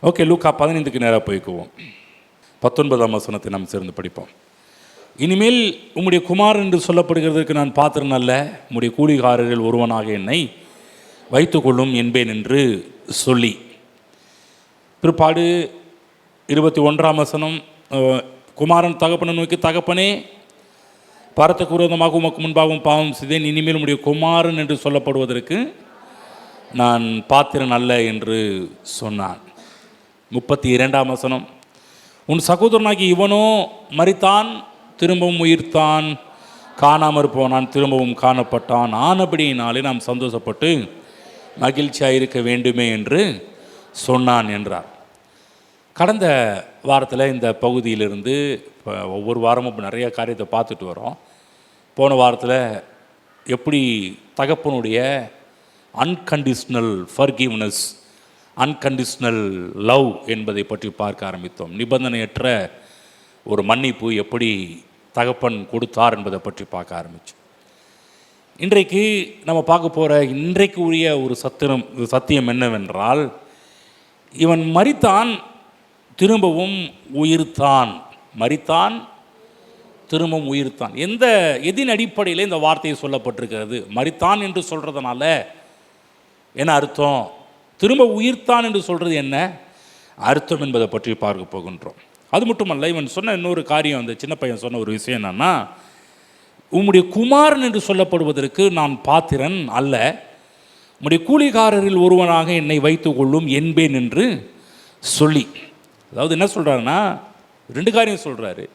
Okay, லூக்கா 15க்கு நேராக போய்க்குவோம். 19ஆம் வசனத்தை நாம் சேர்ந்து படிப்போம். இனிமேல் உம்முடைய குமாரன் என்று சொல்லப்படுகிறதற்கு நான் பாத்திரன் அல்ல, உம்முடைய கூலிக்காரர்கள் ஒருவனாக என்னை வைத்துக்கொள்ளும் என்பேன் என்று சொல்லி. பிற்பாடு 21ஆம் வசனம், குமாரன் தகப்பனை நோக்கி, தகப்பனே, பரத்துக்கு விரோதமாக உமக்கு முன்பாகவும் பாவம் செய்தேன், இனிமேல் உம்முடைய குமாரன் என்று சொல்லப்படுவதற்கு நான் பாத்திரன் அல்ல என்று சொன்னான். 32ஆம் வசனம், உன் சகோதரனாகி இவனோ மரித்தான், திரும்பவும் உயிர்த்தான், காணாமற் போனான், திரும்பவும் காணப்பட்டான், ஆனபடியினாலே நாம் சந்தோஷப்பட்டு மகிழ்ச்சியாக இருக்க வேண்டுமே என்று சொன்னான் என்றார். கடந்த வாரத்தில் இந்த பகுதியிலிருந்து ஒவ்வொரு வாரமும் நிறைய காரியத்தை பார்த்துட்டு வரோம். போன வாரத்தில் எப்படி தகப்பனுடைய அன்கண்டிஷ்னல் ஃபர்கிவ்னஸ், அன்கண்டிஷ்னல் லவ் என்பதை பற்றி பார்க்க ஆரம்பித்தோம். நிபந்தனையற்ற ஒரு மன்னிப்பு எப்படி தகப்பன் கொடுத்தார் என்பதை பற்றி பார்க்க ஆரம்பித்தோம். இன்றைக்கு நம்ம பார்க்க போகிற இன்றைக்கு உரிய ஒரு சத்தியம் என்னவென்றால், இவன் மரித்தான், திரும்பவும் உயிர்த்தான். மரித்தான், திரும்பவும் உயிர்த்தான். எதின் அடிப்படையில் இந்த வார்த்தையை சொல்லப்பட்டிருக்கிறது? மரித்தான் என்று சொல்கிறதுனால என்ன அர்த்தம்? திரும்ப உயிர்த்தான் என்று சொல்கிறது என்ன அர்த்தம் என்பதை பற்றி பார்க்க போகின்றோம். அது மட்டுமல்ல, இவன் சொன்ன இன்னொரு காரியம், அந்த சின்ன பையன் சொன்ன ஒரு விஷயம் என்னன்னா, உம்முடைய குமாரன் என்று சொல்லப்படுவதற்கு நான் பாத்திரன் அல்ல, உம்முடைய கூலிக்காரரில் ஒருவனாக என்னை வைத்துக் கொள்ளும் என்பேன் என்று சொல்லி. அதாவது என்ன சொல்கிறாருன்னா, ரெண்டு காரியம் சொல்கிறாரு.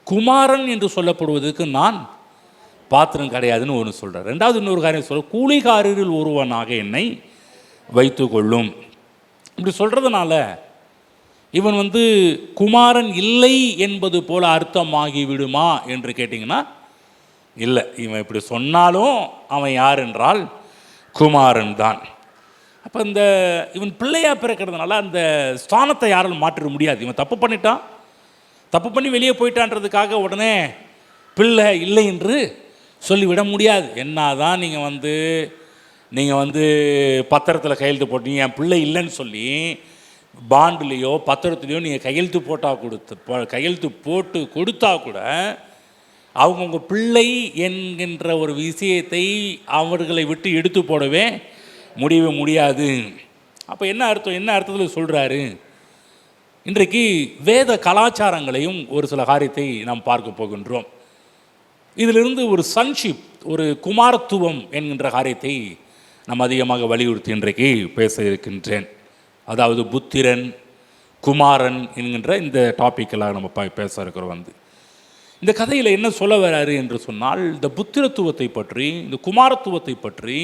குமாரன் என்று சொல்லப்படுவதற்கு நான் பாத்திரம் கிடையாதுன்னு ஒன்று சொல்கிறார். ரெண்டாவது இன்னொரு காரியம் சொல்ல, கூலிக்காரரில் ஒருவனாக என்னை வைத்து கொள்ளும். இப்படி சொல்கிறதுனால இவன் குமாரன் இல்லை என்பது போல அர்த்தமாகி விடுமா என்று கேட்டிங்கன்னா இல்லை. இவன் இப்படி சொன்னாலும் அவன் யார் என்றால் குமாரன் தான். அப்போ இவன் பிள்ளையாக பிறக்கிறதுனால அந்த ஸ்தானத்தை யாராலும் மாற்றிட முடியாது. இவன் தப்பு பண்ணிட்டான், தப்பு பண்ணி வெளியே போயிட்டான்றதுக்காக உடனே பிள்ளை இல்லை என்று சொல்லிவிட முடியாது. என்ன தான் நீங்கள் பத்திரத்தில் கையெழுத்து போட்டீங்க, என் பிள்ளை இல்லைன்னு சொல்லி பாண்டுலேயோ பத்திரத்துலேயோ நீங்கள் கையெழுத்து போட்டு கொடுத்தா கூட அவங்கவுங்க பிள்ளை என்கின்ற ஒரு விஷயத்தை அவர்களை விட்டு எடுத்து போடவே முடியாது. அப்போ என்ன அர்த்தம்? என்ன அர்த்தத்தில் சொல்கிறாரு? இன்றைக்கு வேத கலாச்சாரங்களையும் ஒரு சில காரியத்தை நாம் பார்க்க போகின்றோம். இதிலிருந்து ஒரு சன்ஷிப், ஒரு குமாரத்துவம் என்கின்ற காரியத்தை நாம் அதிகமாக வலியுறுத்தி இன்றைக்கு பேச இருக்கின்றேன். அதாவது புத்திரன், குமாரன் என்கின்ற இந்த டாப்பிக்கெல்லாம் நம்ம பேச இருக்கிறோம். இந்த கதையில் என்ன சொல்ல வராரு என்று சொன்னால், இந்த புத்திரத்துவத்தை பற்றி, இந்த குமாரத்துவத்தை பற்றி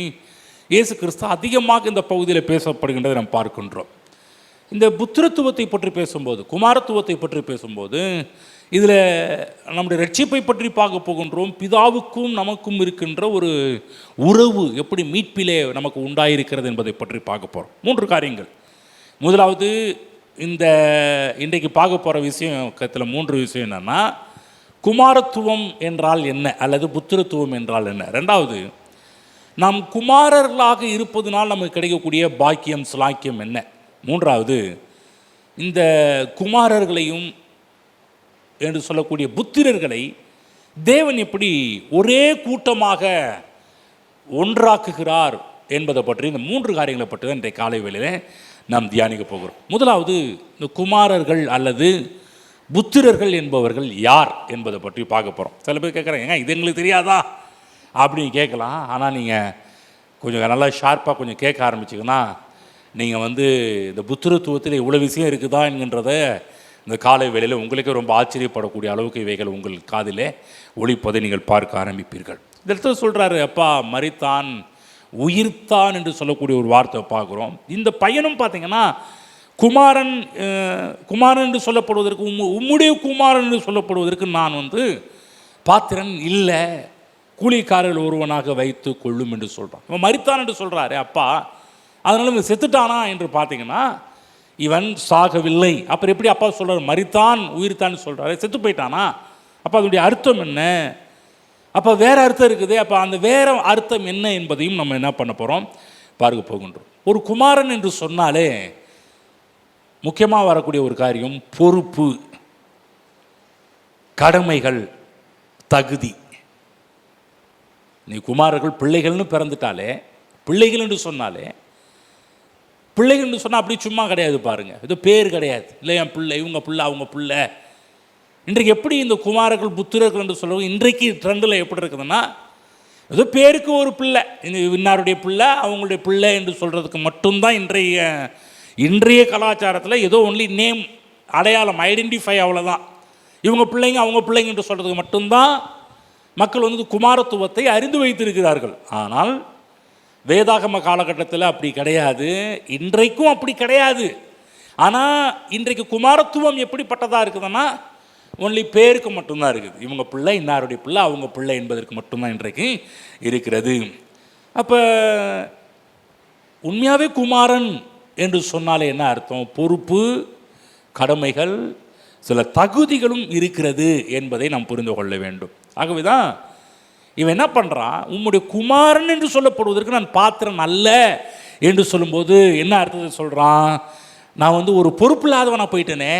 இயேசு கிறிஸ்து அதிகமாக இந்த பகுதியில் பேசப்படுகின்றதை நாம் பார்க்கின்றோம். இந்த புத்திரத்துவத்தை பற்றி பேசும்போது, குமாரத்துவத்தை பற்றி பேசும்போது, இதில் நம்முடைய ரட்சிப்பை பற்றி பார்க்க போகின்றோம். பிதாவுக்கும் நமக்கும் இருக்கின்ற ஒரு உறவு எப்படி மீட்பிலே நமக்கு உண்டாயிருக்கிறது என்பதை பற்றி பார்க்க போகிறோம். 3 காரியங்கள். முதலாவது, இன்றைக்கு பார்க்க போகிற விஷயத்தில் 3 விஷயம் என்னென்னா, குமாரத்துவம் என்றால் என்ன அல்லது புத்திரத்துவம் என்றால் என்ன. ரெண்டாவது, நாம் குமாரர்களாக இருப்பதனால் நமக்கு கிடைக்கக்கூடிய பாக்கியம், சிலாக்கியம் என்ன. மூன்றாவது, இந்த குமாரர்களையும் என்று சொல்லக்கூடிய புத்திரர்களை தேவன் எப்படி ஒரே கூட்டமாக ஒன்றாக்குகிறார் என்பதை பற்றி, இந்த 3 காரியங்களை பற்றி தான் இன்றைய காலை வேளையில் நாம் தியானிக்க போகிறோம். முதலாவது, இந்த குமாரர்கள் அல்லது புத்திரர்கள் என்பவர்கள் யார் என்பதை பற்றி பார்க்க போகிறோம். சில பேர் கேட்குறாங்க, இது எங்களுக்கு தெரியாதா அப்படின்னு கேட்கலாம். ஆனால் நீங்கள் கொஞ்சம் நல்லா ஷார்ப்பாக கொஞ்சம் கேட்க ஆரம்பிச்சிங்கன்னா, நீங்கள் இந்த புத்திரத்துவத்தில் இவ்வளோ விஷயம் இருக்குதா என்கின்றத இந்த காலை வேளையில் உங்களுக்கே ரொம்ப ஆச்சரியப்படக்கூடிய அளவுக்கு இவைகள் உங்கள் காதிலே ஒலிப்பதை நீங்கள் பார்க்க ஆரம்பிப்பீர்கள். இந்த இடத்துல சொல்கிறாரு, அப்பா மரித்தான், உயிர்த்தான் என்று சொல்லக்கூடிய ஒரு வார்த்தை பார்க்குறோம். இந்த பையனும் பார்த்தீங்கன்னா குமாரன் என்று சொல்லப்படுவதற்கு, உம்முடைய குமாரன் என்று சொல்லப்படுவதற்கு நான் பாத்திரன் இல்லை, கூலிக்காரர்கள் ஒருவனாக வைத்து கொள்ளும் என்று சொல்கிறான். இவன் மரித்தான் என்று சொல்கிறாரு அப்பா, அதனால இவன் செத்துட்டானா என்று பார்த்தீங்கன்னா இவன் சாகவில்லை. அப்புறம் எப்படி அப்பா சொல்கிறார் மரித்தான் உயிர்த்தான்னு சொல்கிறாரு? செத்து போயிட்டானா? அப்போ அதனுடைய அர்த்தம் என்ன? அப்போ வேறு அர்த்தம் இருக்குது. அப்போ அந்த வேறு அர்த்தம் என்ன என்பதையும் நம்ம என்ன பண்ண போகிறோம், பார்க்க போகின்றோம். ஒரு குமாரன் என்று சொன்னாலே முக்கியமாக வரக்கூடிய ஒரு காரியம் பொறுப்பு, கடமைகள், தகுதி. நீ குமாரர்கள் பிள்ளைகள்னு பிறந்துட்டாலே, பிள்ளைகள் என்று சொன்னாலே, பிள்ளைகள் என்று சொன்னால் அப்படி சும்மா கிடையாது பாருங்க, இது பேர் கிடையாது. இல்லை என் பிள்ளை, இவங்க பிள்ளை, அவங்க பிள்ளை. இன்றைக்கு எப்படி இந்த குமாரர்கள் புத்திரர்கள் என்று சொல்லுவோம், இன்றைக்கு ட்ரெண்டில் எப்படி இருக்குதுன்னா, ஏதோ பேருக்கு ஒரு பிள்ளை, இந்த இன்னாருடைய பிள்ளை, அவங்களுடைய பிள்ளை என்று சொல்கிறதுக்கு மட்டும்தான் இன்றைய கலாச்சாரத்தில் ஏதோ ஒன்லி நேம், அடையாளம், ஐடென்டிஃபை, அவ்வளோதான். இவங்க பிள்ளைங்க அவங்க பிள்ளைங்க என்று சொல்கிறதுக்கு மட்டும்தான் மக்கள் வந்து குமாரத்துவத்தை அறிந்து வைத்திருக்கிறார்கள். ஆனால் வேதாகம காலகட்டத்தில் அப்படி கிடையாது, இன்றைக்கும் அப்படி கிடையாது. ஆனால் இன்றைக்கு குமாரத்துவம் எப்படிப்பட்டதாக இருக்குதுன்னா, ஒன்லி பேருக்கு மட்டும்தான் இருக்குது. இவங்க பிள்ளை, இன்னாருடைய பிள்ளை, அவங்க பிள்ளை என்பதற்கு மட்டும்தான் இன்றைக்கு இருக்கிறது. அப்போ உண்மையாகவே குமாரன் என்று சொன்னாலே என்ன அர்த்தம்? பொறுப்பு, கடமைகள், சில தகுதிகளும் இருக்கிறது என்பதை நாம் புரிந்து கொள்ள வேண்டும். ஆகவே தான் இவன் என்ன பண்ணுறான், உம்முடைய குமாரன் என்று சொல்லப்படுவதற்கு நான் பாத்திரன் அல்ல என்று சொல்லும்போது என்ன அர்த்தத்தை சொல்கிறான்? நான் வந்து ஒரு பொறுப்பு இல்லாதவனாக போயிட்டேனே,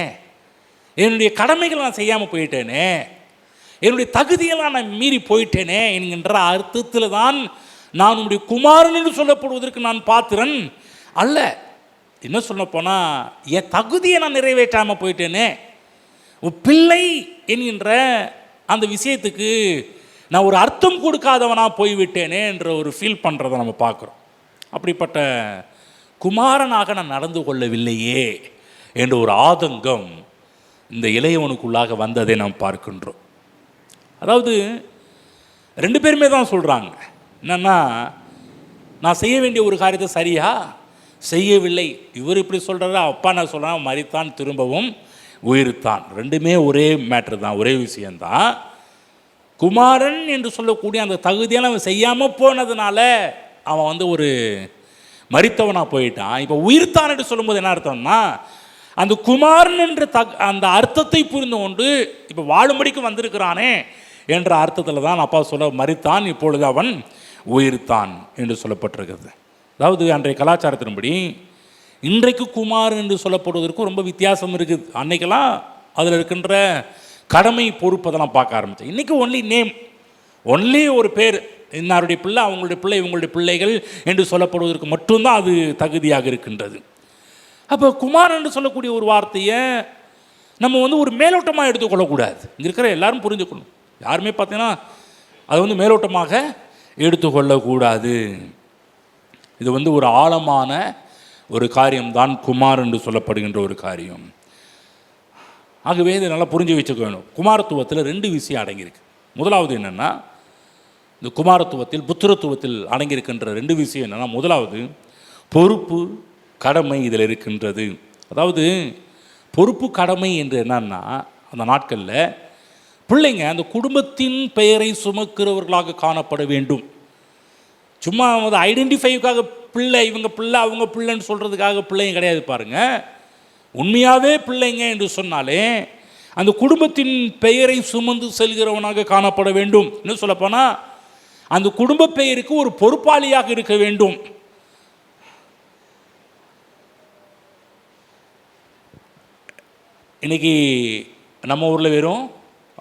என்னுடைய கடமைகளை நான் செய்யாமல் போயிட்டேனே, என்னுடைய தகுதியெல்லாம் நான் மீறி போயிட்டேனே என்கின்ற அர்த்தத்தில் தான் நான் உம்முடைய குமாரன் என்று சொல்லப்படுவதற்கு நான் பாத்திரன் அல்ல. என்ன சொல்ல போனால், என் தகுதியை நான் நிறைவேற்றாமல் போயிட்டேனே, பிள்ளை என்கின்ற அந்த விஷயத்துக்கு நான் ஒரு அர்த்தம் கொடுக்காதவனாக போய்விட்டேனே என்ற ஒரு ஃபீல் பண்ணுறதை நம்ம பார்க்குறோம். அப்படிப்பட்ட குமாரனாக நான் நடந்து கொள்ளவில்லையே என்ற ஒரு ஆதங்கம் இந்த இளையவனுக்குள்ளாக வந்ததை நாம் பார்க்கின்றோம். அதாவது ரெண்டு பேருமே தான் சொல்கிறாங்க, என்னென்னா நான் செய்ய வேண்டிய ஒரு காரியத்தை சரியா செய்யவில்லை. இவர் இப்படி சொல்கிறதா, அப்பா நான் சொல்கிறேன், மரித்தான் திரும்பவும் உயிர்த்தான். ரெண்டுமே ஒரே மேட்ரு தான், ஒரே விஷயந்தான். குமாரன் என்று சொல்லக்கூடிய அந்த தகுதியெல்லாம் அவன் செய்யாமல் போனதுனால அவன் வந்து ஒரு மரித்தவனாக போயிட்டான். இப்போ உயிர்த்தான் என்று சொல்லும்போது என்ன அர்த்தம்னா, அந்த குமாரன் என்ற அந்த அர்த்தத்தை புரிந்து கொண்டு இப்போ வாழும்படிக்கு வந்திருக்கிறானே என்ற அர்த்தத்தில் தான் அப்பா சொல்ல மரித்தான், இப்பொழுது அவன் உயிர்த்தான் என்று சொல்லப்பட்டிருக்கிறது. அதாவது அன்றைய கலாச்சாரத்தின்படி இன்றைக்கு குமாரன் என்று சொல்லப்படுவதற்கு ரொம்ப வித்தியாசம் இருக்குது. அன்னைக்கெல்லாம் அதில் இருக்கின்ற கடமை, பொறுப்பு அதெல்லாம் பார்க்க ஆரம்பித்தேன். இன்றைக்கி ஒன்லி நேம், ஒன்லி ஒரு பேர், இன்னாருடைய பிள்ளை, அவங்களுடைய பிள்ளை, இவங்களுடைய பிள்ளைகள் என்று சொல்லப்படுவதற்கு மட்டும்தான் அது தகுதியாக இருக்கின்றது. அப்போ குமாரன் என்று சொல்லக்கூடிய ஒரு வார்த்தையை நம்ம வந்து ஒரு மேலோட்டமாக எடுத்துக்கொள்ளக்கூடாது. இங்கே இருக்கிற எல்லாரும் புரிஞ்சுக்கணும். யாருமே பார்த்தீங்கன்னா அதை வந்து மேலோட்டமாக எடுத்துக்கொள்ளக்கூடாது. இது வந்து ஒரு ஆழமான ஒரு காரியம்தான் குமார் என்று சொல்லப்படுகின்ற ஒரு காரியம். ஆகவே இதை நல்லா புரிஞ்சு வச்சுக்கணும். குமாரத்துவத்தில் ரெண்டு விஷயம் அடங்கியிருக்கு. முதலாவது என்னென்னா, இந்த குமாரத்துவத்தில் புத்திரத்துவத்தில் அடங்கியிருக்கின்ற ரெண்டு விஷயம் என்னென்னா, முதலாவது பொறுப்பு, கடமை இதில் இருக்கின்றது. அதாவது பொறுப்பு, கடமை என்று என்னன்னா, அந்த நாட்களில் பிள்ளைங்க அந்த குடும்பத்தின் பெயரை சுமக்கிறவர்களாக காணப்பட வேண்டும். சும்மா வந்து ஐடென்டிஃபைக்காக பிள்ளை, இவங்க பிள்ளை, அவங்க பிள்ளைன்னு சொல்கிறதுக்காக பிள்ளைங்க கிடையாது பாருங்கள். உண்மையாகவே பிள்ளைங்க என்று சொன்னாலே அந்த குடும்பத்தின் பெயரை சுமந்து செல்கிறவனாக காணப்பட வேண்டும். இன்னும் சொல்லப்போனால் அந்த குடும்ப பெயருக்கு ஒரு பொறுப்பாளியாக இருக்க வேண்டும். இன்றைக்கி நம்ம ஊரில் வெறும்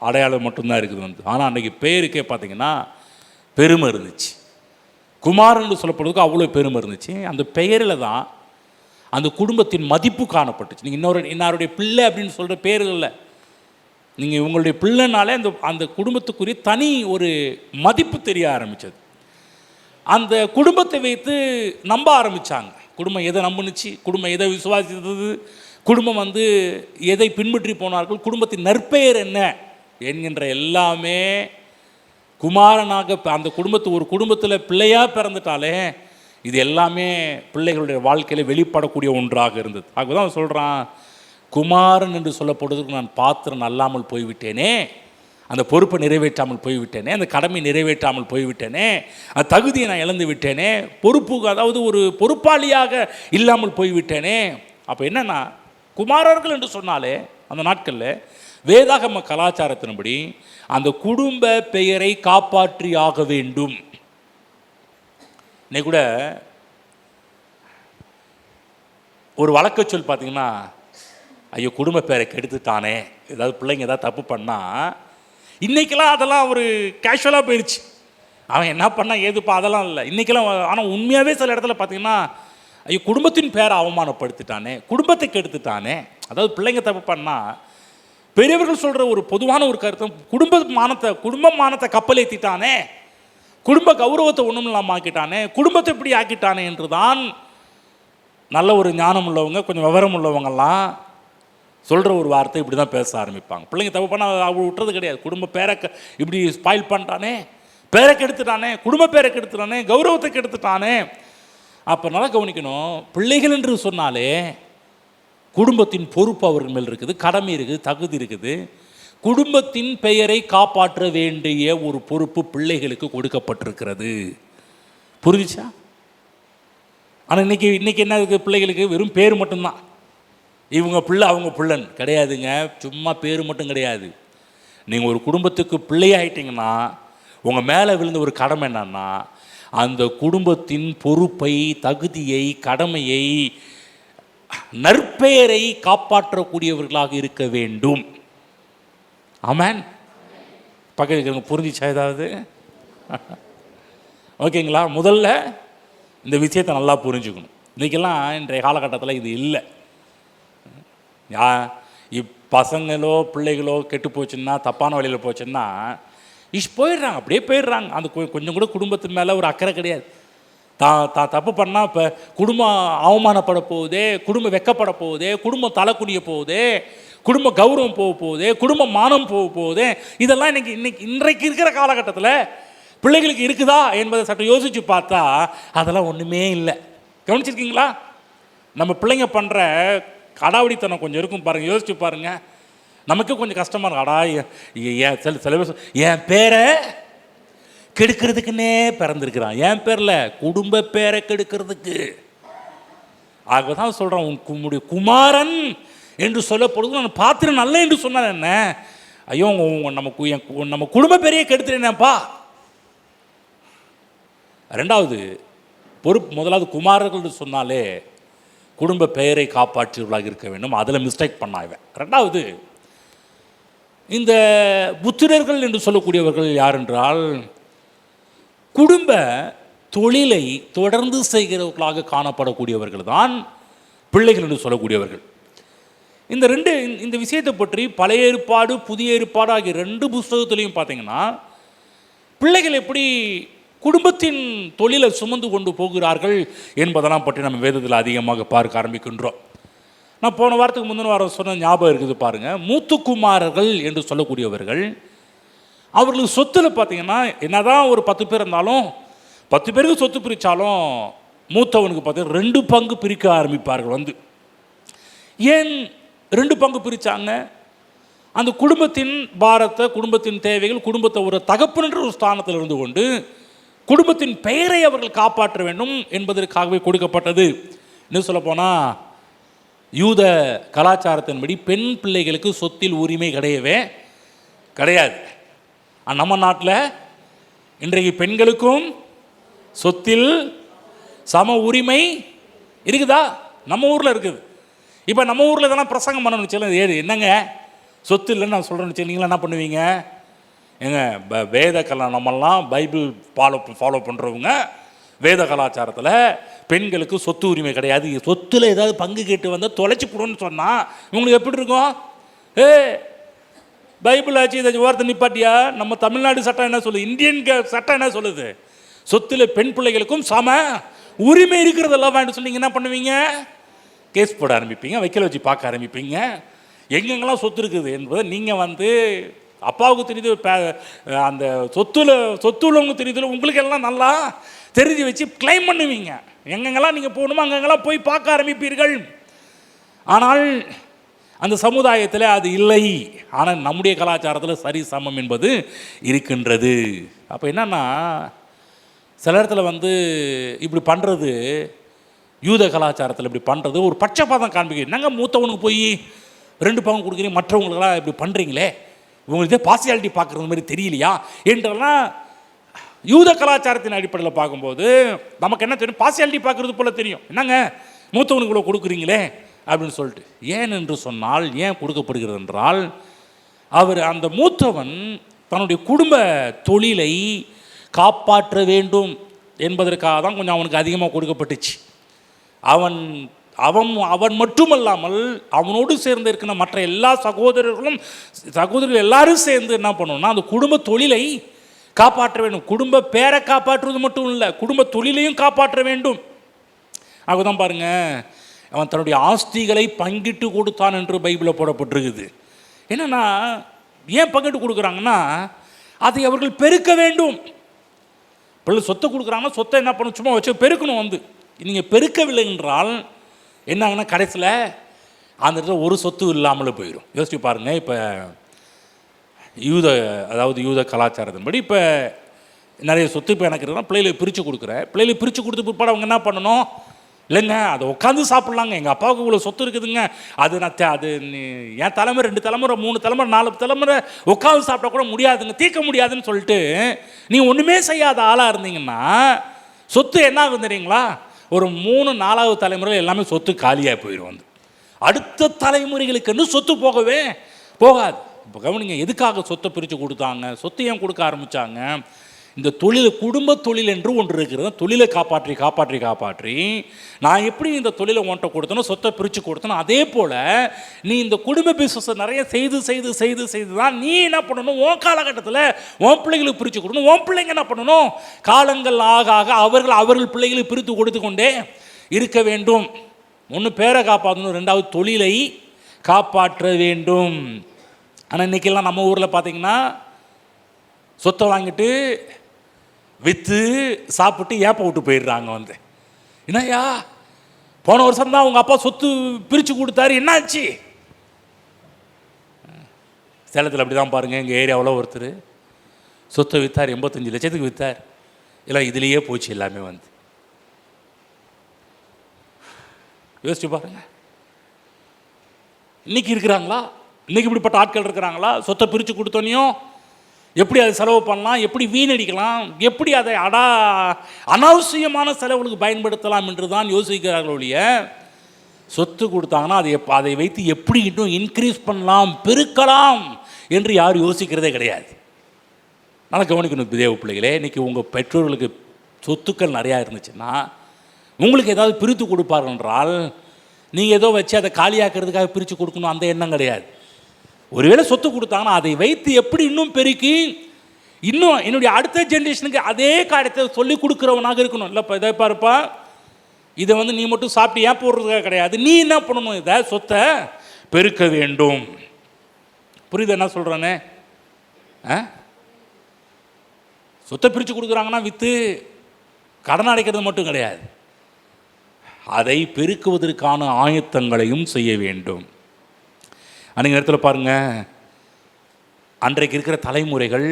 அடையாளம் மட்டும்தான் இருக்குது வந்து. ஆனால் அன்றைக்கி பெயருக்கே பார்த்திங்கன்னா பெருமை இருந்துச்சு. குமாரன்னு சொல்லப்படுறதுக்கு அவ்வளோ பெருமை இருந்துச்சு. அந்த பெயரில் தான் அந்த குடும்பத்தின் மதிப்பு காணப்பட்டுச்சு. நீங்கள் இன்னாருடைய பிள்ளை அப்படின்னு சொல்கிற பேர்களில் நீங்கள் இவங்களுடைய பிள்ளைனாலே அந்த குடும்பத்துக்குரிய தனி ஒரு மதிப்பு தெரிய ஆரம்பித்தது. அந்த குடும்பத்தை வைத்து நம்ப ஆரம்பித்தாங்க. குடும்பம் எதை நம்பினுச்சு, குடும்பம் எதை விசுவாசித்தது, குடும்பம் வந்து எதை பின்பற்றி போனார்கள், குடும்பத்தின் நற்பெயர் என்ன என்கின்ற எல்லாமே குமாரனாக அந்த ஒரு குடும்பத்தில் பிள்ளையாக பிறந்துட்டாலே இது எல்லாமே பிள்ளைகளுடைய வாழ்க்கையில் வெளிப்படக்கூடிய ஒன்றாக இருந்தது. ஆகவே தான் சொல்கிறான், குமாரன் என்று சொல்லப்படுவதற்கு நான் பாத்திரன் அல்லாமல் போய்விட்டேனே, அந்த பொறுப்பை நிறைவேற்றாமல் போய்விட்டேனே, அந்த கடமை நிறைவேற்றாமல் போய்விட்டேனே, அந்த தகுதியை நான் இழந்து விட்டேனே, பொறுப்பு அதாவது ஒரு பொறுப்பாளியாக இல்லாமல் போய்விட்டேனே. அப்போ என்னென்னா, குமாரர்கள் என்று சொன்னாலே அந்த நாட்களில் வேதாகம கலாச்சாரத்தின்படி அந்த குடும்ப பெயரை காப்பாற்றி ஆக வேண்டும். இன்னைக்கு கூட ஒரு வழக்க சொல் பார்த்தீங்கன்னா, ஐயோ குடும்ப பேரை கெடுத்துட்டானே, ஏதாவது பிள்ளைங்க ஏதாவது தப்பு பண்ணால், இன்றைக்கெல்லாம் அதெல்லாம் ஒரு கேஷுவலாக போயிடுச்சு. அவன் என்ன பண்ணால் ஏதுப்பா அதெல்லாம் இல்லை இன்றைக்கெல்லாம். ஆனால் உண்மையாகவே சில இடத்துல பார்த்தீங்கன்னா, ஐயோ குடும்பத்தின் பேரை அவமானப்படுத்திட்டானே, குடும்பத்தை கெடுத்துட்டானே. அதாவது பிள்ளைங்க தப்பு பண்ணால் பெரியவர்கள் சொல்கிற ஒரு பொதுவான ஒரு கருத்து, குடும்ப மானத்தை கப்பலேற்றிட்டானே, குடும்ப கௌரவத்தை ஒன்றும் இல்லாமல் ஆக்கிட்டானே, குடும்பத்தை இப்படி ஆக்கிட்டானே என்று தான் நல்ல ஒரு ஞானம் உள்ளவங்க, கொஞ்சம் விவரம் உள்ளவங்கெல்லாம் சொல்கிற ஒரு வார்த்தை இப்படி தான் பேச ஆரம்பிப்பாங்க. பிள்ளைங்க தப்பு பண்ணால் அவ விட்டுறது கிடையாது. குடும்ப பேரை இப்படி ஸ்பாயில் பண்ணிட்டானே, பேரை கெடுத்துட்டானே, குடும்ப பேரை கெடுத்துட்டானே, கௌரவத்தை கெடுத்துட்டானே. அப்போ நல்லா கவனிக்கணும், பிள்ளைகள் என்று சொன்னாலே குடும்பத்தின் பொறுப்பு அவர்கள் மேல் இருக்குது, கடமை இருக்குது, தகுதி இருக்குது. குடும்பத்தின் பெயரை காப்பாற்ற வேண்டிய ஒரு பொறுப்பு பிள்ளைகளுக்கு கொடுக்கப்பட்டிருக்கிறது. புரிஞ்சுச்சா? ஆனால் இன்னைக்கு என்ன இருக்குது, பிள்ளைகளுக்கு வெறும் பேர் மட்டும்தான். இவங்க பிள்ளை அவங்க பிள்ளைன்னு கிடையாதுங்க. சும்மா பேர் மட்டும் கிடையாது. நீங்கள் ஒரு குடும்பத்துக்கு பிள்ளையாயிட்டீங்கன்னா உங்கள் மேலே விழுந்த ஒரு கடமை என்னன்னா, அந்த குடும்பத்தின் பொறுப்பை, தகுதியை, கடமையை, நற்பெயரை காப்பாற்றக்கூடியவர்களாக இருக்க வேண்டும். ஆமென். பக்கத்துக்கு புரிஞ்சிச்சா ஏதாவது? ஓகேங்களா? முதல்ல இந்த விஷயத்தை நல்லா புரிஞ்சுக்கணும். இன்றைக்கெல்லாம் இன்றைய காலகட்டத்தில் இது இல்லை. பசங்களோ பிள்ளைகளோ கெட்டு போச்சுன்னா, தப்பான வழியில் போச்சுன்னா போயிடுறாங்க, அப்படியே போயிடுறாங்க. அந்த கொஞ்சம் கூட குடும்பத்தின் மேலே ஒரு அக்கறை கிடையாது. தான் தப்பு பண்ணால் இப்போ குடும்பம் அவமானப்பட போகுதே, குடும்பம் வெக்கப்பட போகுதே, குடும்பம் தலை குனிய போகுதே, குடும்ப கௌரவம் போக போகுதே, குடும்ப மானம் போக போகுதே. இதெல்லாம் இன்றைக்கு இருக்கிற காலகட்டத்தில் பிள்ளைகளுக்கு இருக்குதா என்பதை சற்று யோசித்து பார்த்தா அதெல்லாம் ஒன்றுமே இல்லை. கவனிச்சிருக்கீங்களா? நம்ம பிள்ளைங்க பண்ணுற கடாவடித்தனம் கொஞ்சம் இருக்கும் பாருங்கள், யோசிச்சு பாருங்கள். நமக்கு கொஞ்சம் கஷ்டமாக இருக்கும். அடா சில பேர் என் பேரை கெடுக்கிறதுக்குன்னே பிறந்திருக்கிறான், என் பேரில் குடும்ப பேரை கெடுக்கிறதுக்கு. ஆக தான் சொல்கிறேன், உன்னுடைய குமாரன் என்று சொல்லப்படுது நான் பாத்திரம் நல்ல என்று சொன்னார். என்ன ஐயோ நம்ம குடும்ப பேரையே கெடுத்துறேனேப்பா. ரெண்டாவது பொறுப்பு, முதலாவது குமாரர்கள் சொன்னாலே குடும்ப பெயரை காப்பாற்றியவர்களாக இருக்க வேண்டும். அதில் மிஸ்டேக் பண்ணாங்க. ரெண்டாவது இந்த புத்திரர்கள் என்று சொல்லக்கூடியவர்கள் யார் என்றால், குடும்ப தொழிலை தொடர்ந்து செய்கிறவர்களாக காணப்படக்கூடியவர்கள் தான் பிள்ளைகள் என்று சொல்லக்கூடியவர்கள். இந்த விஷயத்தை பற்றி பழைய ஏற்பாடு புதிய ஏற்பாடு ஆகிய 2 புஸ்தகத்திலையும் பார்த்தீங்கன்னா, பிள்ளைகள் எப்படி குடும்பத்தின் தொழிலை சுமந்து கொண்டு போகிறார்கள் என்பதெல்லாம் பற்றி நம்ம வேதத்தில் அதிகமாக பார்க்க ஆரம்பிக்கின்றோம். நான் போன வாரத்துக்கு முந்தின வாரம் சொன்ன ஞாபகம் இருக்குது பாருங்கள். மூத்துக்குமாரர்கள் என்று சொல்லக்கூடியவர்கள், அவர்களுக்கு சொத்தில் பார்த்தீங்கன்னா என்னதான் ஒரு 10 பேர் இருந்தாலும் 10 பேருக்கு சொத்து பிரித்தாலும் மூத்தவனுக்கு பார்த்தீங்கன்னா 2 பங்கு பிரிக்க ஆரம்பிப்பார்கள். ஏன் 2 பங்கு பிரித்தாங்க? அந்த குடும்பத்தின் பாரத்தை, குடும்பத்தின் தேவைகள், குடும்பத்தை ஒரு தகப்பன்ற ஒரு ஸ்தானத்தில் இருந்து கொண்டு குடும்பத்தின் பெயரை அவர்கள் காப்பாற்ற வேண்டும் என்பதற்காகவே கொடுக்கப்பட்டது. இன்னும் சொல்லப்போனால் யூத கலாச்சாரத்தின்படி பெண் பிள்ளைகளுக்கு சொத்தில் உரிமை கிடையவே கிடையாது. நம்ம நாட்டில் இன்றைக்கு பெண்களுக்கும் சொத்தில் சம உரிமை இருக்குதா? நம்ம ஊரில் இருக்குது. இப்போ நம்ம ஊரில் இதெல்லாம் பிரசங்கம் பண்ணணும்னு சொல்லி என்னங்க சொத்து இல்லைன்னு நான் சொல்கிறேன்னு சொல்லி நீங்களாம் என்ன பண்ணுவீங்க? ஏங்க வேத நம்மெல்லாம் பைபிள் ஃபாலோ பண்ணுறவங்க வேத கலாச்சாரத்தில் பெண்களுக்கு சொத்து உரிமை கிடையாது, சொத்தில் ஏதாவது பங்கு கேட்டு வந்தால் தொலைச்சி போடுன்னு சொன்னால் உங்களுக்கு எப்படி இருக்கும்? பைபிள் ஆச்சு இதை வார்த்தை நிப்பாட்டியா? நம்ம தமிழ்நாடு சட்டம் என்ன சொல்லுது? இந்தியன் சட்டம் என்ன சொல்லுது? சொத்தில் பெண் பிள்ளைகளுக்கும் சம உரிமை இருக்கிறதெல்லாம் வேண்டாம் சொல்லி என்ன பண்ணுவீங்க? கேஸ் போட ஆரம்பிப்பீங்க, வைக்கல வச்சு பார்க்க ஆரம்பிப்பீங்க. எங்கெங்கெல்லாம் சொத்து இருக்குது என்பதை நீங்கள் அப்பாவுக்கு தெரியுது, அந்த சொத்து உள்ளவங்க தெரியுது, உங்களுக்கு எல்லாம் நல்லா தெரிஞ்சு வச்சு கிளைம் பண்ணுவீங்க. எங்கெங்கெல்லாம் நீங்கள் போகணுமோ அங்கெங்கெல்லாம் போய் பார்க்க ஆரம்பிப்பீர்கள். ஆனால் அந்த சமுதாயத்தில் அது இல்லை. ஆனால் நம்முடைய கலாச்சாரத்தில் சரி சமம் என்பது இருக்கின்றது. அப்போ என்னன்னா, சில இடத்துல இப்படி பண்ணுறது, யூத கலாச்சாரத்தில் இப்படி பண்ணுறது ஒரு பட்சபாதம் காண்பிக்க. என்னங்க மூத்தவனுக்கு போய் 2 பங்கு கொடுக்குறீங்க, மற்றவங்களுக்கெல்லாம் இப்படி பண்ணுறீங்களே, உங்களுக்கு பார்சியாலிட்டி பார்க்குறது மாதிரி தெரியலையா என்றெல்லாம் யூத கலாச்சாரத்தின் அடிப்படையில் பார்க்கும்போது நமக்கு என்ன தெரியும்? பார்சியாலிட்டி பார்க்குறது போல் தெரியும். என்னங்க மூத்தவனுக்கு இவ்வளோ கொடுக்குறீங்களே அப்படின்னு சொல்லிட்டு. ஏன் என்று சொன்னால், ஏன் கொடுக்கப்படுகிறது என்றால், அவர் அந்த மூத்தவன் தன்னுடைய குடும்ப தொழிலை காப்பாற்ற வேண்டும் என்பதற்காக தான் கொஞ்சம் அவனுக்கு அதிகமாக கொடுக்கப்பட்டுச்சு. அவன் அவன் அவன் மட்டுமல்லாமல் அவனோடு சேர்ந்து இருக்கிற மற்ற எல்லா சகோதரர்கள் எல்லாரும் சேர்ந்து என்ன பண்ணணும்னா அந்த குடும்ப தொழிலை காப்பாற்ற வேண்டும். குடும்ப பேரை காப்பாற்றுவது மட்டும் இல்லை, குடும்ப தொழிலையும் காப்பாற்ற வேண்டும். அதுதான் பாருங்க, அவன் தன்னுடைய ஆஸ்திகளை பங்கிட்டு கொடுத்தான் என்று பைபிளில் போடப்பட்டிருக்குது. என்னன்னா, ஏன் பங்கிட்டு கொடுக்குறாங்கன்னா, அதை அவர்கள் பெருக்க வேண்டும். பிள்ளை சொத்தை கொடுக்குறாங்கன்னா சொத்தை என்ன பண்ணணும், சும்மா வச்சு பெருக்கணும். நீங்கள் பெருக்கவில்லை என்றால் என்னாங்கன்னா கடைசியில் அந்த இடத்துல ஒரு சொத்து இல்லாமல் போயிடும். யோசிச்சு பாருங்கள். இப்போ யூத கலாச்சாரத்தின்படி இப்போ நிறைய சொத்து இப்போ எனக்கு இருக்குன்னா பிள்ளைகளை பிரித்து கொடுக்குறேன். பிள்ளைகளை பிரித்து கொடுத்து பிற்பாடு அவங்க என்ன பண்ணணும், இல்லைங்க அதை உட்காந்து சாப்பிட்லாங்க, எங்கள் அப்பாவுக்கு இவ்வளோ சொத்து இருக்குதுங்க, அது என் தலைமுறை 2 தலைமுறை 3 தலைமுறை 4 தலைமுறை உட்காந்து சாப்பிட்டா கூட முடியாதுங்க, தீர்க்க முடியாதுன்னு சொல்லிட்டு நீ ஒன்றுமே செய்யாத ஆளாக இருந்தீங்கன்னா சொத்து என்ன ஆகும் தெரியுங்களா, ஒரு 3-4வது தலைமுறையில் எல்லாமே சொத்து காலியாக போயிடும். அடுத்த தலைமுறைகளுக்குன்னு சொத்து போகவே போகாது. இப்போ கவனிங்க, எதுக்காக சொத்தை பிரித்து கொடுத்தாங்க, சொத்து ஏன் கொடுக்க ஆரம்பித்தாங்க? இந்த தொழில், குடும்ப தொழில் என்று ஒன்று இருக்கிறது. தொழிலை காப்பாற்றி காப்பாற்றி காப்பாற்றி நான் எப்படி இந்த தொழிலை உன்ட்ட கொடுத்தனோ, சொத்தை பிரித்து கொடுத்தனோ, அதே போல் நீ இந்த குடும்ப பிசினஸை நிறைய செய்து செய்து செய்து செய்து தான் நீ என்ன பண்ணணும், உன் காலகட்டத்தில் உன் பிள்ளைகளுக்கு பிரித்து கொடுக்கணும். உன் பிள்ளைங்க என்ன பண்ணணும், காலங்கள் ஆக ஆக அவர்கள் பிள்ளைகளுக்கு பிரித்து கொடுத்து கொண்டே இருக்க வேண்டும். ஒன்று பேரை காப்பாற்றணும், 2வது தொழிலை காப்பாற்ற வேண்டும். ஆனால் இன்றைக்கெல்லாம் நம்ம ஊரில் பார்த்தீங்கன்னா சொத்தை வாங்கிட்டு விற்று சாப்பிட்டு ஏப்ப விட்டு போயிடுறாங்க. என்னய்யா, போன வருஷம் தான் உங்கள் அப்பா சொத்து பிரித்து கொடுத்தாரு, என்னாச்சு? சேலத்தில் அப்படி தான் பாருங்கள். எங்கள் ஏரியாவில் ஒருத்தர் சொத்தை விற்றார், 85 லட்சத்துக்கு விற்றார். எல்லாம் இதுலேயே போச்சு எல்லாமே. யோசிச்சு பாருங்க, இன்னைக்கு இருக்கிறாங்களா? இன்னைக்கு இப்படிப்பட்ட ஆட்கள் இருக்கிறாங்களா? சொத்தை பிரித்து கொடுத்தோனையும் எப்படி அதை செலவு பண்ணலாம், எப்படி வீணடிக்கலாம், எப்படி அதை அனாவசியமான செலவுகளுக்கு பயன்படுத்தலாம் என்று தான் யோசிக்கிறார்கள் ஒழிய, சொத்து கொடுத்தாங்கன்னா அதை வைத்து எப்படி இன்னும் இன்க்ரீஸ் பண்ணலாம், பெருக்கலாம் என்று யாரும் யோசிக்கிறதே கிடையாது. நல்லா கவனிக்கணும் தேவ பிள்ளைகளே. இன்றைக்கி உங்கள் பெற்றோர்களுக்கு சொத்துக்கள் நிறையா இருந்துச்சுன்னா உங்களுக்கு ஏதாவது பிரித்து கொடுப்பார்கள் என்றால் நீங்கள் ஏதோ வச்சு அதை காலியாக்குறதுக்காக பிரித்து கொடுக்கணும் அந்த எண்ணம் கிடையாது. ஒருவேளை சொத்து கொடுத்தாங்கன்னா அதை வைத்து எப்படி இன்னும் பெருக்கி இன்னும் என்னுடைய அடுத்த ஜென்ரேஷனுக்கு அதே காரியத்தை சொல்லி கொடுக்குறவனாக இருக்கணும். இல்லை, இப்போ இதை பாருப்பா, இதை நீ மட்டும் சாப்பிட்டு ஏன் போடுறதுக்காக கிடையாது, நீ என்ன பண்ணணும், இதை சொத்தை பெருக்க வேண்டும். புரியுது என்ன சொல்கிறேன்னு? சொத்தை பிரித்து கொடுக்குறாங்கன்னா விற்று கடன் அடைக்கிறது மட்டும் கிடையாது, அதை பெருக்குவதற்கான ஆயத்தங்களையும் செய்ய வேண்டும். அன்றைக்கு நேரத்தில் பாருங்கள், அன்றைக்கு இருக்கிற தலைமுறைகள்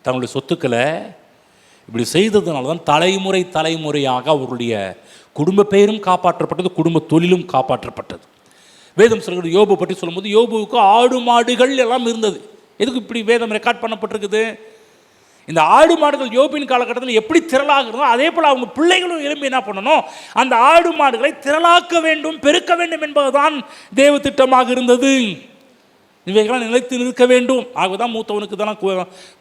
தங்களுடைய சொத்துக்களை இப்படி செய்ததுனால தான் தலைமுறையாக அவருடைய குடும்ப பெயரும் காப்பாற்றப்பட்டது, குடும்ப தொழிலும் காப்பாற்றப்பட்டது. வேதம் சொல்கிறது, யோபு பற்றி சொல்லும்போது யோபுவுக்கு ஆடு மாடுகள் எல்லாம் இருந்தது. எதுக்கு இப்படி வேதம் ரெக்கார்ட் பண்ணப்பட்டிருக்குது? இந்த ஆடு மாடுகள் யோபின் காலகட்டத்தில் எப்படி திரளாக இருந்தோ அதே போல் அவங்க பிள்ளைகளும் எழும்பி என்ன பண்ணணும், அந்த ஆடு மாடுகளை திரளாக்க வேண்டும், பெருக்க வேண்டும் என்பதுதான் தேவ திட்டமாக இருந்தது. இவைகளாம் நிலைத்து நிற்க வேண்டும். ஆகதான் மூத்தவனுக்கு தான்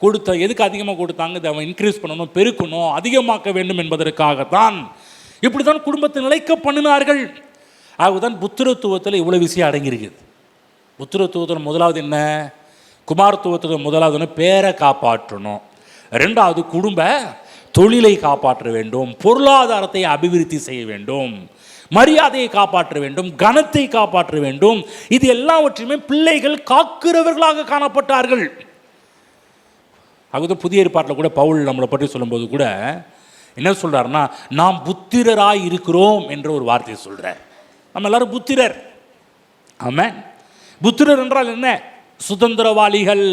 கொடுத்த. எதுக்கு அதிகமாக கொடுத்தாங்க? இதை அவன் இன்க்ரீஸ் பண்ணணும், பெருக்கணும், அதிகமாக்க வேண்டும் என்பதற்காகத்தான் இப்படி தான் குடும்பத்தை நிலைக்க பண்ணினார்கள். ஆகதான் புத்திரத்துவத்தில் இவ்வளோ விஷயம் அடங்கியிருக்குது. புத்திரத்துவத்தில் முதலாவது என்ன? குமாரத்துவத்தில் முதலாவது பேரை காப்பாற்றணும், 2வது குடும்ப தொழிலை காப்பாற்ற வேண்டும், பொருளாதாரத்தை அபிவிருத்தி செய்ய வேண்டும், மரியாதையை காப்பாற்ற வேண்டும், கனத்தை காப்பாற்ற வேண்டும். இது எல்லாவற்றையுமே பிள்ளைகள் காக்கிறவர்களாக காணப்பட்டார்கள். அது புதிய ஏற்பாட்டில் கூட பவுல் நம்மளை பற்றி சொல்லும்போது கூட என்ன சொல்றாருன்னா, நாம் புத்திரராய் இருக்கிறோம் என்ற ஒரு வார்த்தையை சொல்றார். நம்ம எல்லாரும் புத்திரர். ஆமென். புத்திரர் என்றால் என்ன? சுதந்திரவாளிகள்.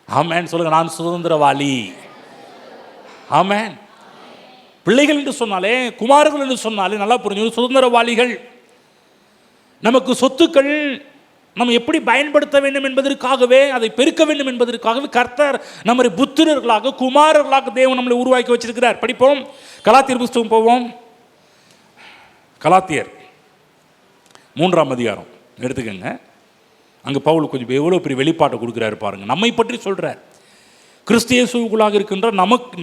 ஆமென் சொல்லுங்க, நான் சுதந்திரவாளி. ஆமென். பிள்ளைகள் என்று சொன்னாலே, குமாரர்கள் என்று சொன்னாலே நல்லா புரிஞ்சு, சுதந்திரவாளிகள். நமக்கு சொத்துக்கள் நம்ம எப்படி பயன்படுத்த வேண்டும் என்பதற்காகவே, அதை பெருக்க வேண்டும் என்பதற்காகவே கர்த்தர் நம்மை புத்திரர்களாக, குமாரர்களாக தேவன் நம்மளை உருவாக்கி வச்சிருக்கிறார். படிப்போம், கலாத்தியர் புஸ்தகம் போவோம். கலாத்தியர் 3ஆம் அதிகாரம் எடுத்துக்கோங்க. அங்கே பவுல் கொஞ்சம் எவ்வளோ பெரிய வெளிப்பாட்டை கொடுக்குறாரு பாருங்கள். நம்மை பற்றி சொல்கிறார். கிறிஸ்து இயேசுவுக்குள்ளாக இருக்கின்ற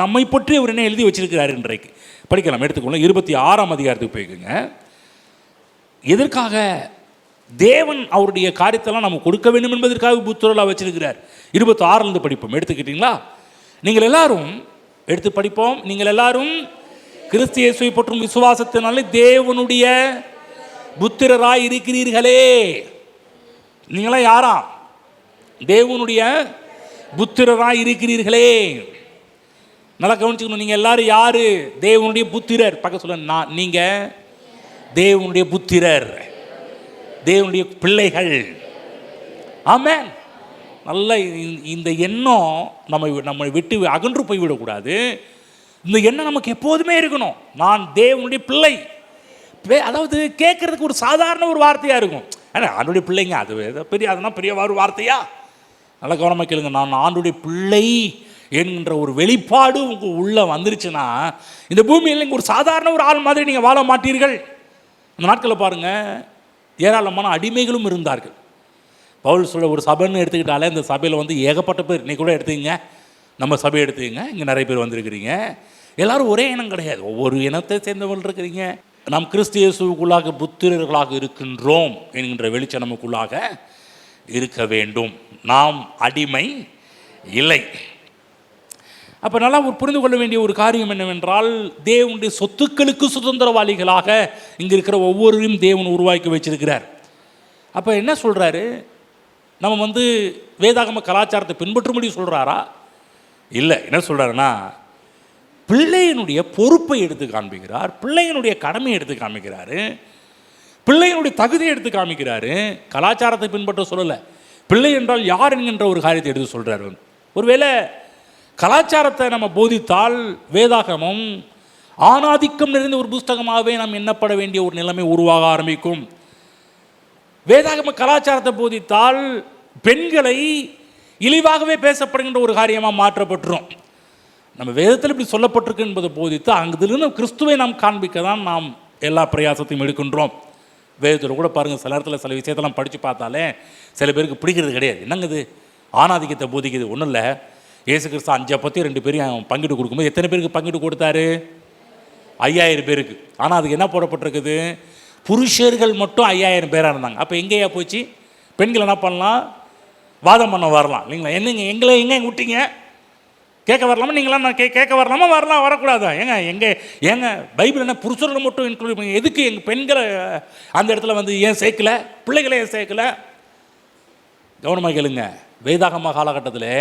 நம்மை பற்றி அவர் என்ன எழுதி வச்சிருக்கிறார் இன்றைக்கு படிக்கலாம். எடுத்துக்கொள்ள 26ஆம் அதிகாரத்துக்கு போய்க்குங்க. எதற்காக தேவன் அவருடைய காரியத்தெல்லாம் நம்ம கொடுக்க வேண்டும் என்பதற்காக புத்தகமாக வச்சிருக்கிறார். 26லேருந்து படிப்போம். எடுத்துக்கிட்டீங்களா? நீங்கள் எல்லாரும் எடுத்து படிப்போம். நீங்கள் எல்லாரும் கிறிஸ்து இயேசுவை பற்றும் விசுவாசத்தினாலே தேவனுடைய புத்திரராய் இருக்கிறீர்களே. நீங்களாம் யாரா? தேவனுடைய புத்திரராய் இருக்கிறீர்களே. நல்லா கவனிச்சுக்கணும். நீங்கள் எல்லாரும் யாரு? தேவனுடைய புத்திரர். பக்க சொல்ல, நீங்கள் தேவனுடைய புத்திரர், தேவனுடைய பிள்ளைகள். ஆமென். நல்ல இந்த எண்ணம் நம்ம விட்டு அகன்று போய்விடக்கூடாது. இந்த எண்ணம் நமக்கு எப்போதுமே இருக்கணும். நான் தேவனுடைய பிள்ளை. அதாவது கேட்கறதுக்கு ஒரு சாதாரண ஒரு வார்த்தையாக இருக்கும். ஆனால் ஆண்டுடைய பிள்ளைங்க அது பெரிய, அதெல்லாம் பெரிய ஒரு வார்த்தையா? நல்லா கவனமாக கேளுங்க. நான் ஆண்டுடைய பிள்ளை என்கின்ற ஒரு வெளிப்பாடு உங்கள் உள்ளே வந்துருச்சுன்னா இந்த பூமியில் நீங்கள் ஒரு சாதாரண ஒரு ஆள் மாதிரி நீங்கள் வாழ மாட்டீர்கள். அந்த நாட்களில் பாருங்கள், ஏராளமான அடிமைகளும் இருந்தார்கள். பவுல் சொல்ல ஒரு சபைன்னு எடுத்துக்கிட்டாலே அந்த சபையில் வந்து ஏகப்பட்ட பேர். இன்னைக்கு கூட எடுத்துக்கங்க, நம்ம சபையை எடுத்துக்கங்க, இங்கே நிறைய பேர் வந்திருக்கிறீங்க. எல்லோரும் ஒரே இனம் கிடையாது, ஒவ்வொரு இனத்தை சேர்ந்தவர்கள் இருக்கிறீங்க. நாம் கிறிஸ்து இயேசுவுக்குள்ளாக புத்திரர்களாக இருக்கின்றோம் என்கின்ற வெளிச்சம் நமக்குள்ளாக இருக்க வேண்டும். நாம் அடிமை இல்லை. அப்போ நல்லா புரிந்து கொள்ள வேண்டிய ஒரு காரியம் என்னவென்றால், தேவனுடைய சொத்துக்களுக்கு சுதந்திரவாளிகளாக இங்கே இருக்கிற ஒவ்வொருவரையும் தேவன் உருவாக்கி வச்சிருக்கிறார். அப்போ என்ன சொல்கிறாரு? நம்ம வந்து வேதாகம கலாச்சாரத்தை பின்பற்றும்படி சொல்கிறாரா? இல்லை. என்ன சொல்கிறாருன்னா, பிள்ளையினுடைய பொறுப்பை எடுத்து காண்பிக்கிறார், பிள்ளையினுடைய கடமையை எடுத்து காமிக்கிறாரு, பிள்ளையினுடைய தகுதியை எடுத்து காமிக்கிறாரு. கலாச்சாரத்தை பின்பற்ற சொல்லலை. பிள்ளை என்றால் யார் என்கின்ற ஒரு காரியத்தை எடுத்து சொல்கிறார். ஒருவேளை கலாச்சாரத்தை நம்ம போதித்தால் வேதாகமம் ஆணாதிக்கம் நிறைந்த ஒரு புஸ்தகமாகவே நாம் எண்ணப்பட வேண்டிய ஒரு நிலைமை உருவாக ஆரம்பிக்கும். வேதாகம கலாச்சாரத்தை போதித்தால் பெண்களை இழிவாகவே பேசப்படுகின்ற ஒரு காரியமாக மாற்றப்பட்டுரும். நம்ம வேதத்தில் இப்படி சொல்லப்பட்டிருக்கு என்பதை போதித்து அங்கிருந்து கிறிஸ்துவை நாம் காண்பிக்க தான் நாம் எல்லா பிரயாசத்தையும் எடுக்கின்றோம். வேதத்தில் கூட பாருங்கள், சில இடத்துல சில விஷயத்தெல்லாம் படித்து பார்த்தாலே சில பேருக்கு பிடிக்கிறது கிடையாது. என்னங்குது? ஆணாதிக்கத்தை போதிக்குது. ஒன்றும் இல்லை, இயேசு கிறிஸ்து 5 அப்பத்தையும் 2 பேரையும் பங்கிட்டு கொடுக்கும்போது எத்தனை பேருக்கு பங்கிட்டு கொடுத்தாரு? 5000 பேருக்கு. ஆனால் அதுக்கு என்ன போடப்பட்டிருக்குது? புருஷர்கள் மட்டும் 5000 பேராக இருந்தாங்க. அப்போ எங்கேயா போச்சு? பெண்கள் என்ன பண்ணலாம்? வாதம் பண்ண வரலாம் இல்லைங்களா? என்னங்க எங்களை எங்கே விட்டீங்க? கேட்க வரலாமா? நீங்களாம் நான் கேட்க வரலாமா? வரலாம், வரக்கூடாதா? ஏங்க பைபிள் என்ன புருஷர்களை மட்டும் இன்க்ளூட் பண்ணி எதுக்கு எங்கள் பெண்களை அந்த இடத்துல வந்து ஏன் சேர்க்கல? பிள்ளைகளை ஏன் சேர்க்கல? கவனமாக கேளுங்க. வேதாகம காலகட்டத்தில்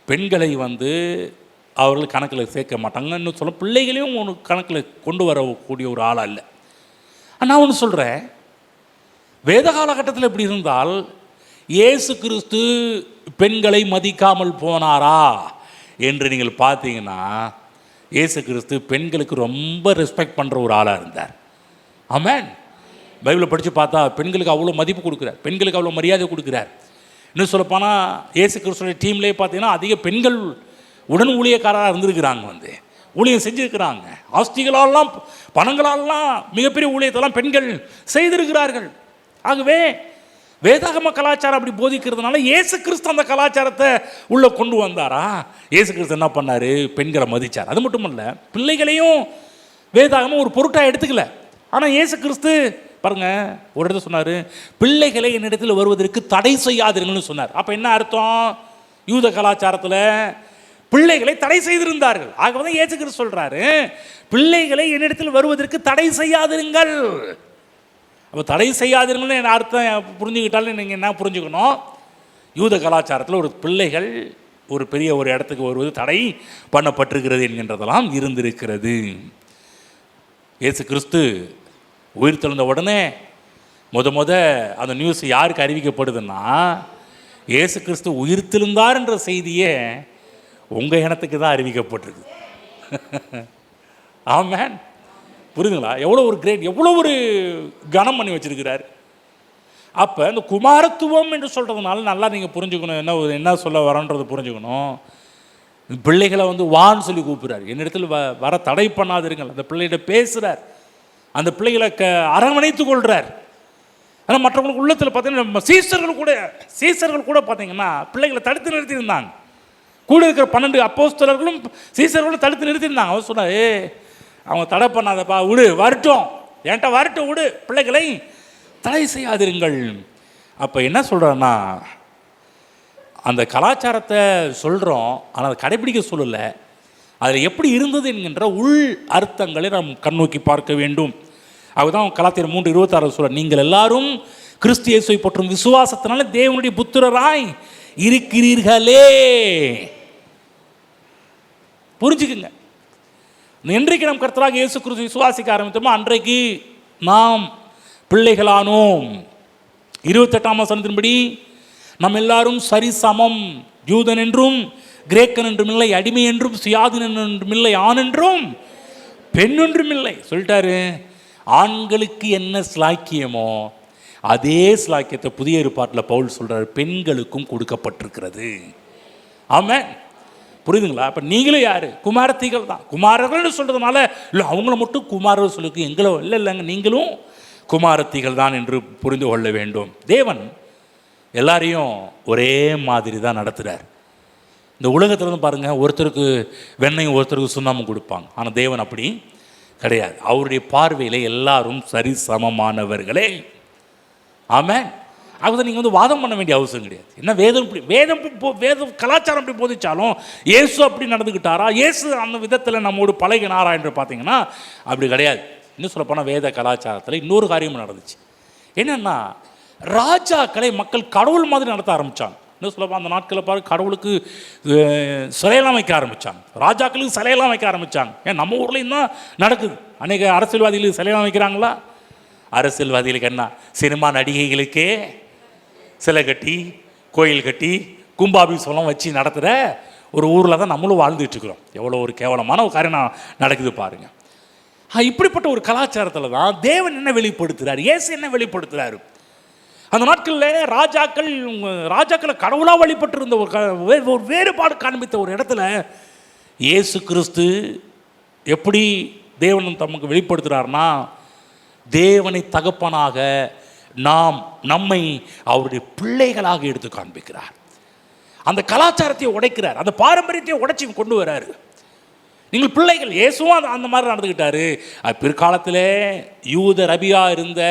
பெண்களை வந்து அவர்கள் கணக்கில் சேர்க்க மாட்டாங்கன்னு சொல்ல, பிள்ளைகளையும் ஒன்று கணக்கில் கொண்டு வரக்கூடிய ஒரு ஆளாக இல்லை. நான் ஒன்று சொல்கிறேன், வேத காலகட்டத்தில் இப்படி இருந்தால் இயேசு கிறிஸ்து பெண்களை மதிக்காமல் போனாரா என்று நீங்கள் பார்த்தீங்கன்னா, இயேசு கிறிஸ்து பெண்களுக்கு ரொம்ப ரெஸ்பெக்ட் பண்ணுற ஒரு ஆளாக இருந்தார். ஆமென். பைபிளை படித்து பார்த்தா பெண்களுக்கு அவ்வளோ மதிப்பு கொடுக்குறார், பெண்களுக்கு அவ்வளோ மரியாதை கொடுக்குறார். இன்னும் சொல்லப்போனால் இயேசு கிறிஸ்துடைய டீம்லேயே பார்த்தீங்கன்னா அதிக பெண்கள் உடன் ஊழியக்காரராக இருந்திருக்கிறாங்க, வந்து ஊழியம் செஞ்சுருக்கிறாங்க. ஆஸ்திகளாலாம் பணங்களாலாம் மிகப்பெரிய ஊழியத்தெல்லாம் பெண்கள் செய்திருக்கிறார்கள். ஆகவே வேதாகம கலாச்சாரம் அப்படி போதிக்கிறதுனால இயேசு கிறிஸ்து அந்த கலாச்சாரத்தை உள்ளே கொண்டு வந்தாரா? இயேசு கிறிஸ்து என்ன பண்ணார்? பெண்களை மதித்தார். அது மட்டும் இல்லை, பிள்ளைகளையும் வேதாகமம் ஒரு பொருட்டாக எடுத்துக்கல. ஆனால் இயேசு கிறிஸ்து பாருங்க, ஒரு இடத்துல சொன்னார், பிள்ளைகளை என்னிடத்தில் வருவதற்கு தடை செய்யாதீர்கள்னு சொன்னார். அப்போ என்ன அர்த்தம்? யூத கலாச்சாரத்தில் பிள்ளைகளை தடை செய்திருந்தார்கள். ஆகவே இயேசு கிறிஸ்து சொல்றாரு, பிள்ளைகளை என்னிடத்தில் வருவதற்கு தடை செய்யாதிருங்கள். அப்போ தடை செய்யாதிருங்கள்னு என்ன அர்த்தம் புரிஞ்சுக்கிட்டாலும் நீங்கள் என்ன புரிஞ்சுக்கணும்? யூத கலாச்சாரத்தில் ஒரு பிள்ளைகள் ஒரு பெரிய ஒரு இடத்துக்கு வருவது தடை பண்ணப்பட்டிருக்கிறது என்கின்றதெல்லாம் இருந்திருக்கிறது. இயேசு கிறிஸ்து உயிர் தெழுந்த உடனே அந்த நியூஸ் யாருக்கு அறிவிக்கப்படுதுன்னா, இயேசு கிறிஸ்து உயிர் தெழுந்தார் என்ற செய்தியே உங்கள் இனத்துக்கு தான் அறிவிக்கப்பட்டிருக்கு. ஆமென். புரியுதுங்களா? எவ்வளோ ஒரு கிரேட், எவ்வளோ ஒரு கனம் பண்ணி வச்சிருக்கிறார். அப்போ இந்த குமாரத்துவம் என்று சொல்கிறதுனால நல்லா நீங்கள் புரிஞ்சுக்கணும், என்ன சொல்ல வரன்றது புரிஞ்சுக்கணும். பிள்ளைகளை வந்து வான்னு சொல்லி கூப்பிட்றாரு, என்னிடத்தில் வர தடை பண்ணாதிருங்கள். அந்த பிள்ளைகிட்ட பேசுகிறார், அந்த பிள்ளைகளை அரவணைத்து கொள்கிறார். ஆனால் மற்றவங்களுக்கு உள்ளத்தில் பார்த்தீங்கன்னா சீசர்கள் கூட பார்த்தீங்கன்னா பிள்ளைகளை தடுத்து நிறுத்தியிருந்தாங்க. கூட இருக்கிற 12 அப்போஸ்தலர்களும் சீசர்களும் தடுத்து நிறுத்தியிருந்தாங்க. அவர் சொன்னார், அவங்க தடை பண்ணாதப்பா, விடு, வரட்டும், என்கிட்ட வரட்டும், விடு, பிள்ளைகளை தடை செய்யாதிருங்கள். அப்போ என்ன சொல்கிறேன்னா, அந்த கலாச்சாரத்தை சொல்கிறோம், ஆனால் அதை கடைபிடிக்க சொல்லலை. அதில் எப்படி இருந்தது என்கின்ற உள் அர்த்தங்களை நாம் கண்ணோக்கி பார்க்க வேண்டும். அதுதான் கலாத்தியர் 3:26 சொல்ற, நீங்கள் எல்லாரும் கிறிஸ்து இயேசுவை பற்றும் விசுவாசத்தினால தேவனுடைய புத்திரராய் இருக்கிறீர்களே. புரிஞ்சுக்குங்க, என்றைக்கு நாம் கர்த்தராக இயேசு கிறிஸ்து விசுவாசிக்க ஆரம்பித்தோமோ அன்றைக்கு நாம் பிள்ளைகளானோம். 28ஆம் வசனத்தின்படி நாம் எல்லாரும் சரிசமம், யூதன் என்றும் கிரேக்கன் என்றும் இல்லை, அடிமை என்றும் சுயாதீனன் என்றும் இல்லை, ஆண் என்றும் பெண் என்றும் இல்லை சொல்லிட்டாரு. ஆண்களுக்கு என்ன ஸ்லாக்கியமோ அதே ஸ்லாக்கியத்தை புதிய ஏற்பாட்டில் பவுல் சொல்கிறார், பெண்களுக்கும் கொடுக்கப்பட்டிருக்கிறது. ஆமென். புரியுதுங்களா? அப்போ நீங்களும் யார்? குமாரத்திகள் தான். குமாரர்கள்னு சொல்கிறதுனால இல்லை அவங்கள மட்டும் குமாரர்கள் சொல்லிருக்கு, எங்களோ இல்லைங்க, நீங்களும் குமாரத்திகள் தான் என்று புரிந்து கொள்ள வேண்டும். தேவன் எல்லாரையும் ஒரே மாதிரி தான் நடத்துகிறார். இந்த உலகத்தில் வந்து பாருங்கள், ஒருத்தருக்கு வெண்ணையும் ஒருத்தருக்கு சுண்ணாமும் கொடுப்பாங்க. ஆனால் தேவன் அப்படி கிடையாது. அவருடைய பார்வையில் எல்லாரும் சரி சமமானவர்களே. ஆமென். அதுதான் நீங்கள் வந்து வாதம் பண்ண வேண்டிய அவசியம் கிடையாது. என்ன வேதம் கலாச்சாரம் அப்படி போதிச்சாலும் இயேசு அப்படி நடந்துக்கிட்டாரா, இயேசு அந்த விதத்தில் நம்மோடு பழகினாரா என்று பார்த்தீங்கன்னா அப்படி கிடையாது. இன்னும் சொல்லப்போனால் வேத கலாச்சாரத்தில் இன்னொரு காரியமும் நடந்துச்சு. என்னென்னா, ராஜாக்களை மக்கள் கடவுள் மாதிரி நடத்த ஆரம்பித்தாங்க. இன்னும் சொல்லப்போ அந்த நாட்களில் பாரு, கடவுளுக்கு சிலையெல்லாம் வைக்க ஆரம்பித்தாங்க, ராஜாக்களுக்கு சிலையெல்லாம் வைக்க ஆரம்பித்தாங்க. ஏன் நம்ம ஊர்லேயும் தான் நடக்குது. அநேக அரசியல்வாதிகளுக்கு சிலையெல்லாம் வைக்கிறாங்களா? அரசியல்வாதிகளுக்கு என்ன, சினிமா நடிகைகளுக்கே சிலை கட்டி கோயில் கட்டி கும்பாபிஷேகம் வச்சு நடத்துகிற ஒரு ஊரில் தான் நம்மளும் வாழ்ந்துட்டுருக்குறோம். எவ்வளோ ஒரு கேவலமான ஒரு காரியம் நடக்குது பாருங்கள். இப்படிப்பட்ட ஒரு கலாச்சாரத்தில் தான் தேவன் என்ன வெளிப்படுத்துகிறார், இயேசு என்ன வெளிப்படுத்துகிறாரு. அந்த நாட்களில் ராஜாக்களை கடவுளாக வழிபட்டு இருந்த ஒரு வேறுபாடு காண்பித்த ஒரு இடத்துல இயேசு கிறிஸ்து எப்படி தேவன் தமக்கு வெளிப்படுத்துகிறார்னா, தேவனை தகப்பனாக நம்மை அவருடைய பிள்ளைகளாக எடுத்து காண்பிக்கிறார். அந்த கலாச்சாரத்தை உடைக்கிறார், அந்த பாரம்பரியத்தை உடைச்சி கொண்டு வர்றாரு. நீங்கள் பிள்ளைகள். இயேசுவும் அந்த மாதிரி நடந்துக்கிட்டாரு. பிற்காலத்தில் யூத ரபியாக இருந்த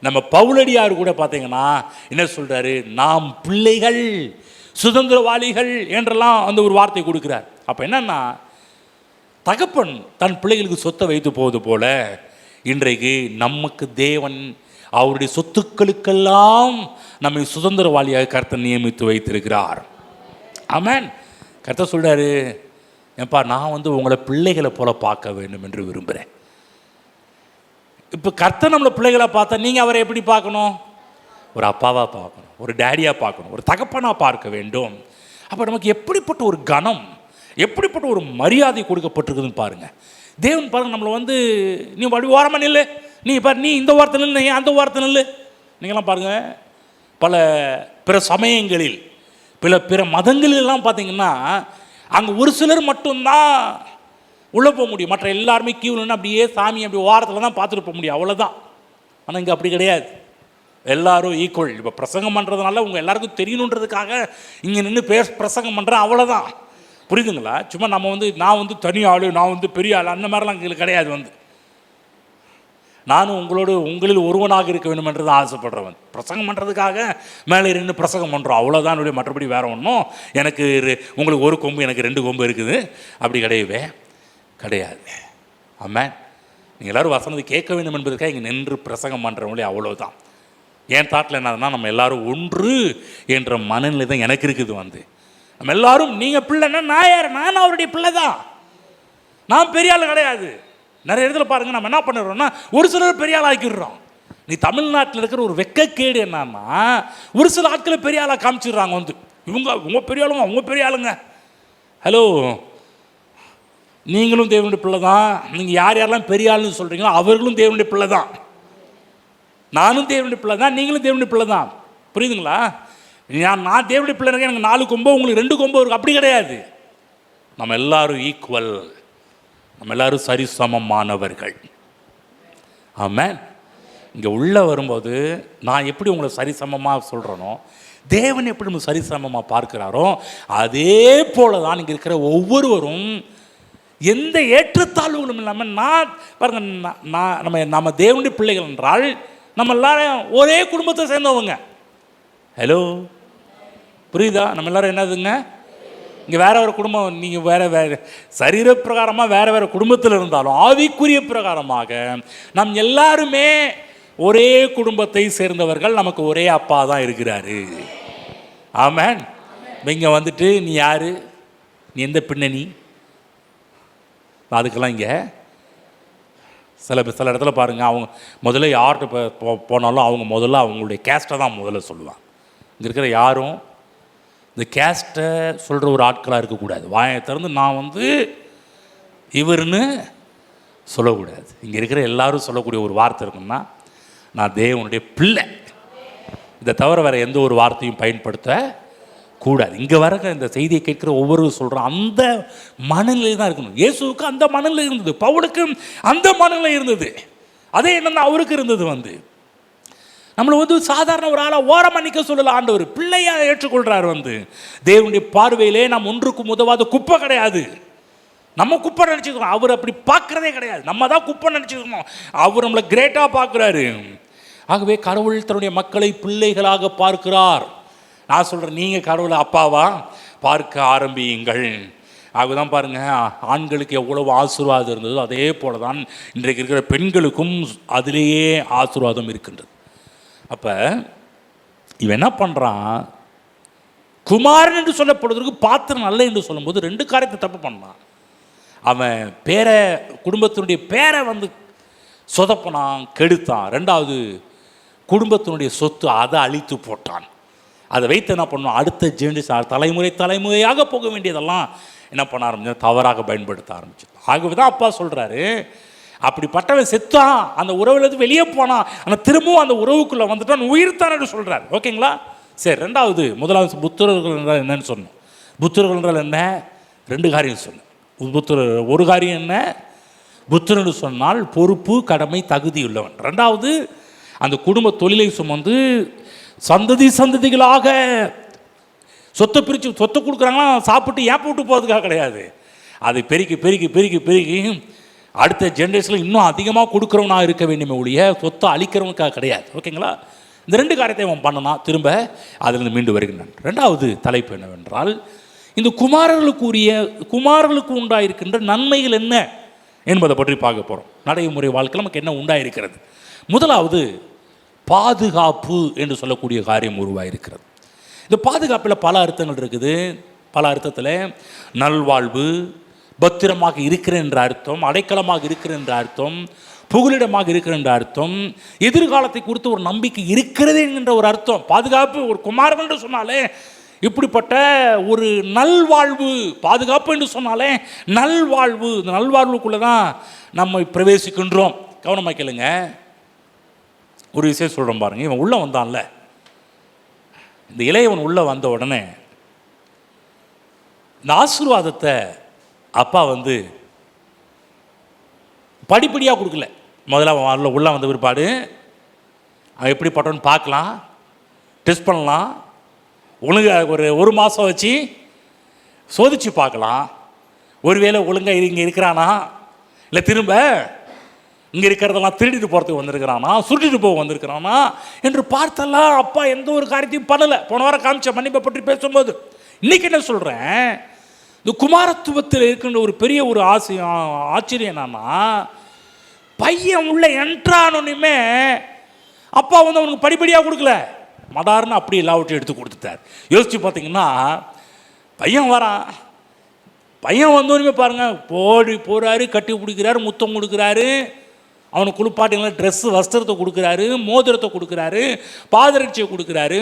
நம்ம பவுலடியார் கூட பார்த்தீங்கன்னா என்ன சொல்கிறாரு, நாம் பிள்ளைகள் சுதந்திரவாளிகள் என்றெல்லாம் அந்த ஒரு வார்த்தை கொடுக்குறார். அப்போ என்னன்னா, தகப்பன் தன் பிள்ளைகளுக்கு சொத்தை வைத்து போவது போல இன்றைக்கு நமக்கு தேவன் அவருடைய சொத்துக்களுக்கெல்லாம் நம்மை சுதந்திரவாளியாக கர்த்தர் நியமித்து வைத்திருக்கிறார். ஆமென். கர்த்தர் சொல்கிறாரு, ஏப்பா நான் வந்து உங்களை பிள்ளைகளை போல பார்க்க வேண்டும் என்று விரும்புகிறேன். இப்போ கர்த்தர் நம்மளை பிள்ளைகளை பார்த்தா நீங்கள் அவரை எப்படி பார்க்கணும்? ஒரு அப்பாவாக பார்க்கணும், ஒரு டேடியாக பார்க்கணும், ஒரு தகப்பனாக பார்க்க வேண்டும். அப்போ நமக்கு எப்படிப்பட்ட ஒரு கனம், எப்படிப்பட்ட ஒரு மரியாதை கொடுக்கப்பட்டிருக்குதுன்னு பாருங்கள். தேவன் பாருங்கள், நம்மளை வந்து நீ வழி ஓரமாக நில்லு, நீ பாரு, நீ இந்த வாரத்தில் நில்லு, நீ அந்த வாரத்தில் நில்லு. நீங்களாம் பாருங்கள், பல பிற சமயங்களில் பிற மதங்களிலெல்லாம் பார்த்தீங்கன்னா அங்கே ஒரு சிலர் மட்டும்தான் உள்ளே போக முடியும், மற்ற எல்லாருமே கியூன்னு அப்படியே சாமி அப்படி வாரத்தில் தான் பார்த்துட்டு போக முடியும், அவ்வளோதான். ஆனால் இங்கே அப்படி கிடையாது, எல்லாரும் ஈக்குவல். இப்போ பிரசங்கம் பண்ணுறதுனால உங்கள் எல்லாருக்கும் தெரியணுன்றதுக்காக இங்கே நின்று பிரசங்கம் பண்ணுறேன், அவ்வளோதான். புரியுதுங்களா? சும்மா நம்ம வந்து நான் வந்து தனி ஆள், நான் வந்து பெரிய ஆள், அந்த மாதிரிலாம் எங்களுக்கு கிடையாது. வந்து நானும் உங்களில் ஒருவனாக இருக்க வேண்டும் என்றது ஆசைப்படுறவன். பிரசங்கம் பண்ணுறதுக்காக மேலே இருந்து பிரசங்கம் பண்ணுறோம், அவ்வளோதான். மற்றபடி வேறு ஒன்றும் எனக்கு உங்களுக்கு ஒரு கொம்பு எனக்கு 2 கொம்பு இருக்குது அப்படி கிடையவே கிடையாது. ஆமாம். நீங்கள் எல்லோரும் வசனத்தை கேட்க வேண்டும் என்பதுக்காக இங்கே நின்று பிரசங்கம் பண்ணுறவங்களே, அவ்வளோதான். என் தாட்டில் என்னதுன்னா, நம்ம எல்லோரும் ஒன்று என்ற மனநிலை தான் எனக்கு இருக்குது. வந்து நம்ம எல்லாரும், நீங்கள் பிள்ளைன்னா நான் யார்? நான் அவருடைய பிள்ளை தான், நான் பெரிய ஆள் கிடையாது. நிறைய இடத்துல பாருங்கள், நம்ம என்ன பண்ணிடுறோம்னா ஒரு சிலர் பெரிய ஆள் ஆக்கிடுறோம். நீ தமிழ்நாட்டில் இருக்கிற ஒரு வெக்கக்கேடு என்னன்னா, ஒரு சில ஆட்களை பெரிய ஆளாக காமிச்சிடுறாங்க. வந்து உங்க பெரிய ஆளுங்க, அவங்க பெரிய ஆளுங்க. ஹலோ, நீங்களும் தேவனுடைய பிள்ளை தான். நீங்கள் யாரெல்லாம் பெரிய ஆளுன்னு சொல்கிறீங்களோ அவர்களும் தேவனுடைய பிள்ளை தான். நானும் தேவனுடைய பிள்ளை தான், நீங்களும் தேவனுடைய பிள்ளை தான். புரியுதுங்களா? நான் தேவனுடைய பிள்ளை இருக்கேன், எனக்கு 4 கொம்போ உங்களுக்கு 2 கொம்போ இருக்குது, அப்படி கிடையாது. நம்ம எல்லாரும் ஈக்குவல், நம்ம எல்லாரும் சரிசமமானவர்கள். ஆமென். இங்கே உள்ளே வரும்போது நான் எப்படி உங்களை சரிசமமாக சொல்கிறேனோ, தேவன் எப்படி நம்ம சரிசமமாக பார்க்கிறாரோ, அதே போல தான் இங்கே இருக்கிற ஒவ்வொருவரும் எந்த ஏற்றத்தாழ்வுகளும் இல்லாமல், நான் பாருங்க, நம்ம தேவனுடைய பிள்ளைகள் என்றால் நம்ம எல்லாரும் ஒரே குடும்பத்தை சேர்ந்தவங்க. ஹலோ, புரியுதா? நம்ம எல்லாரும் என்னதுங்க, இங்கே வேற ஒரு குடும்பம், நீங்கள் வேறு சரீர பிரகாரமாக வேறு குடும்பத்தில் இருந்தாலும் ஆவிக்குரிய பிரகாரமாக நம் எல்லாருமே ஒரே குடும்பத்தை சேர்ந்தவர்கள். நமக்கு ஒரே அப்பா தான் இருக்கிறாரு. ஆமென். இங்கே வந்துட்டு நீ யார், நீ எந்த பின்னணி, அதுக்கெல்லாம் இங்கே சில இடத்துல பாருங்கள், அவங்க முதல்ல யார்கிட்ட போனாலும் அவங்க முதல்ல அவங்களுடைய கேஸ்ட்டை தான் முதல்ல சொல்லுவாங்க. இங்கே இருக்கிற யாரும் இந்த கேஸ்ட்டை சொல்கிற ஒரு ஆட்களாக இருக்கக்கூடாது. வாயை திறந்து நான் இவருன்னு சொல்லக்கூடாது. இங்கே இருக்கிற எல்லாரும் சொல்லக்கூடிய ஒரு வார்த்தை இருக்குன்னா, நான் தேவனுடைய பிள்ளை. இதை தவிர வேறு எந்த ஒரு வார்த்தையும் பயன்படுத்த கூடாது. இங்கே வர இந்த செய்தியை கேட்குற ஒவ்வொருவரும் சொல்கிறோம், அந்த மனநிலை தான் இருக்கணும். இயேசுவுக்கு அந்த மனநிலை இருந்தது, பவுலுக்கு அந்த மனநிலை இருந்தது. அதே என்னன்னா அவருக்கு இருந்தது. நம்மளை சாதாரண ஒரு ஆளாக ஓரமாக நிற்க சொல்லல ஆண்டவர், பிள்ளையாக ஏற்றுக்கொள்கிறார். தேவனுடைய பார்வையிலே நாம் ஒன்றுக்கும் உதவாத குப்பை கிடையாது. நம்ம குப்பை நினச்சிக்கிறோம், அவர் அப்படி பார்க்குறதே கிடையாது. நம்ம தான் குப்பை நினச்சிக்கிறோம், அவர் நம்மளை கிரேட்டாக பார்க்குறாரு. ஆகவே கடவுள் தன்னுடைய மக்களை பிள்ளைகளாக பார்க்கிறார். நான் சொல்கிறேன், நீங்கள் கடவுளை அப்பாவா பார்க்க ஆரம்பியுங்கள். ஆகதான் பாருங்கள், ஆண்களுக்கு எவ்வளவு ஆசீர்வாதம் இருந்ததோ அதே போல தான் இன்றைக்கு இருக்கிற பெண்களுக்கும் அதிலேயே ஆசீர்வாதம் இருக்கின்றது. அப்போ இவன் என்ன பண்ணுறான், குமாரன் என்று சொல்லப்படுவதற்கு பாத்திரம் நல்ல என்று சொல்லும்போது ரெண்டு காரியத்தை தப்பு பண்ணான். அவன் குடும்பத்தினுடைய பேரை சொதப்பினான், கெடுத்தான். ரெண்டாவது, குடும்பத்தினுடைய சொத்து அதை அழித்து போட்டான். அதை வைத்து என்ன பண்ணுவான், அடுத்த ஜெனரேஷன் தலைமுறையாக போக வேண்டியதெல்லாம் என்ன பண்ண ஆரம்பிச்சு, தவறாக பயன்படுத்த ஆரம்பிச்சு. ஆகவே தான் அப்பா சொல்கிறாரு, அப்படிப்பட்டவன் செத்தான், அந்த உறவுலேருந்து வெளியே போனான், ஆனால் திரும்பவும் அந்த உறவுக்குள்ளே வந்துட்டான், உயிர்த்தான்னு சொல்கிறார். ஓகேங்களா? சரி. ரெண்டாவது, முதலாவது புத்திரர்கள் என்றால் என்னன்னு சொன்னோம். புத்திரர்கள் என்றால் என்ன, ரெண்டு காரியம் சொன்னேன். ஒரு காரியம் என்ன, புத்திரன்னு சொன்னால் பொறுப்பு, கடமை, தகுதி உள்ளவன். ரெண்டாவது, அந்த குடும்ப தொழிலை சுமந்து சந்ததிகளாக சொத்தை பிரித்து சொத்தை கொடுக்குறாங்கன்னா சாப்பிட்டு ஏன் போட்டு போகிறதுக்காக கிடையாது, அதை பெருக்கி பெருக்கி பெருக்கி பெருக்கி அடுத்த ஜென்ரேஷனில் இன்னும் அதிகமாக கொடுக்குறவனாக இருக்க வேண்டுமே ஒழிய சொத்தை அழிக்கிறவனுக்காக கிடையாது. ஓகேங்களா? இந்த ரெண்டு காரியத்தை அவன் பண்ணனா திரும்ப அதிலிருந்து மீண்டு வருகின்றான். ரெண்டாவது தலைப்பு என்னவென்றால், இந்த குமாரர்களுக்கு உண்டாயிருக்கின்ற நன்மைகள் என்ன என்பதை பற்றி பார்க்க போகிறோம். நடைமுறை வாழ்க்கையில் நமக்கு என்ன உண்டாயிருக்கிறது. முதலாவது, பாதுகாப்பு என்று சொல்லக்கூடிய காரியம் உருவாயிருக்கிறது. இந்த பாதுகாப்பில் பல அர்த்தங்கள் இருக்குது. பல அர்த்தத்தில் நல்வாழ்வு, பத்திரமாக இருக்கிறேன் என்ற அர்த்தம், அடைக்கலமாக இருக்கிறேன் என்ற அர்த்தம், புகலிடமாக இருக்கிற என்ற அர்த்தம், எதிர்காலத்தை குறித்து ஒரு நம்பிக்கை இருக்கிறது என்கின்ற ஒரு அர்த்தம். பாதுகாப்பு, ஒரு குமாரன் என்று சொன்னாலே இப்படிப்பட்ட ஒரு நல்வாழ்வு, பாதுகாப்பு என்று சொன்னாலே நல்வாழ்வு. இந்த நல்வாழ்வுக்குள்ளே தான் நம்ம பிரவேசிக்கின்றோம். கவனமாக கேளுங்க, ஒரு விஷயம் சொல்கிறோம் பாருங்க. இவன் உள்ளே வந்தான்ல, இந்த இளையவன் உள்ளே வந்த உடனே இந்த ஆசீர்வாதத்தை அப்பா படிப்படியாக கொடுக்கல. முதல்ல உள்ளே வந்த பிற்பாடு அவன் எப்படி பட்டோன்னு பார்க்கலாம், டெஸ்ட் பண்ணலாம், ஒழுங்காக ஒரு மாதம் வச்சு சோதித்து பார்க்கலாம். ஒருவேளை ஒழுங்காக இங்கே இருக்கிறானா, இல்லை திரும்ப இங்கே இருக்கிறதெல்லாம் திருடிட்டு போகிறதுக்கு வந்திருக்கிறானா, சுருட்டிட்டு போக வந்திருக்கிறானா என்று பார்த்தெல்லாம் அப்பா எந்த ஒரு காரியத்தையும் பண்ணலை. போன வாரம் காமிச்ச மன்னிப்பை பற்றி பேசும்போது இன்றைக்கி என்ன சொல்கிறேன், இந்த குமாரத்துவத்தில் இருக்கின்ற ஒரு பெரிய ஒரு ஆச்சரியம் என்னன்னா, பையன் உள்ள என்ட்ரானோன்னுமே அப்பா அவனுக்கு படிப்படியாக கொடுக்கல, மடார்னு அப்படி எல்லாவற்றையும் எடுத்து கொடுத்துட்டார். யோசித்து பார்த்தீங்கன்னா, பையன் வரான், பையன் வந்தோன்னுமே பாருங்கள், போகிறாரு, கட்டி பிடிக்கிறாரு, முத்தம் கொடுக்குறாரு, அவனுக்கு குளிப்பாட்டிங்களா ட்ரெஸ்ஸு வஸ்திரத்தை கொடுக்குறாரு, மோதிரத்தை கொடுக்குறாரு, பாதரட்சியை கொடுக்குறாரு,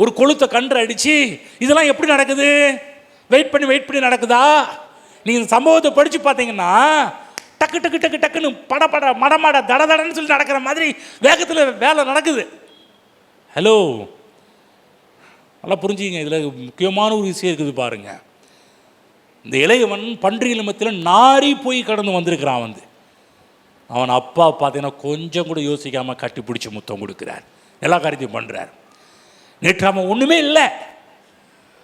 ஒரு கொளுத்தை கன்று அடித்து. இதெல்லாம் எப்படி நடக்குது, வெயிட் பண்ணி நடக்குதா? நீங்கள் இந்த சம்பவத்தை படித்து பார்த்தீங்கன்னா டக்கு டக்கு டக்கு டக்குன்னு பட மடமாட தடன்னு சொல்லி நடக்கிற மாதிரி வேகத்தில் வேலை நடக்குது. ஹலோ, நல்லா புரிஞ்சுங்க. இதில் முக்கியமான ஒரு விஷயம் இருக்குது பாருங்கள். இந்த இளையவன் பன்றி நிலமத்தில் நாரி போய் கடந்து வந்திருக்கிறான். அவன் அப்பா பார்த்தீங்கன்னா கொஞ்சம் கூட யோசிக்காமல் கட்டி பிடிச்சி முத்தம் கொடுக்குறார், எல்லா காரியத்தையும் பண்ணுறார். நேற்று அவன் ஒன்றுமே இல்லை,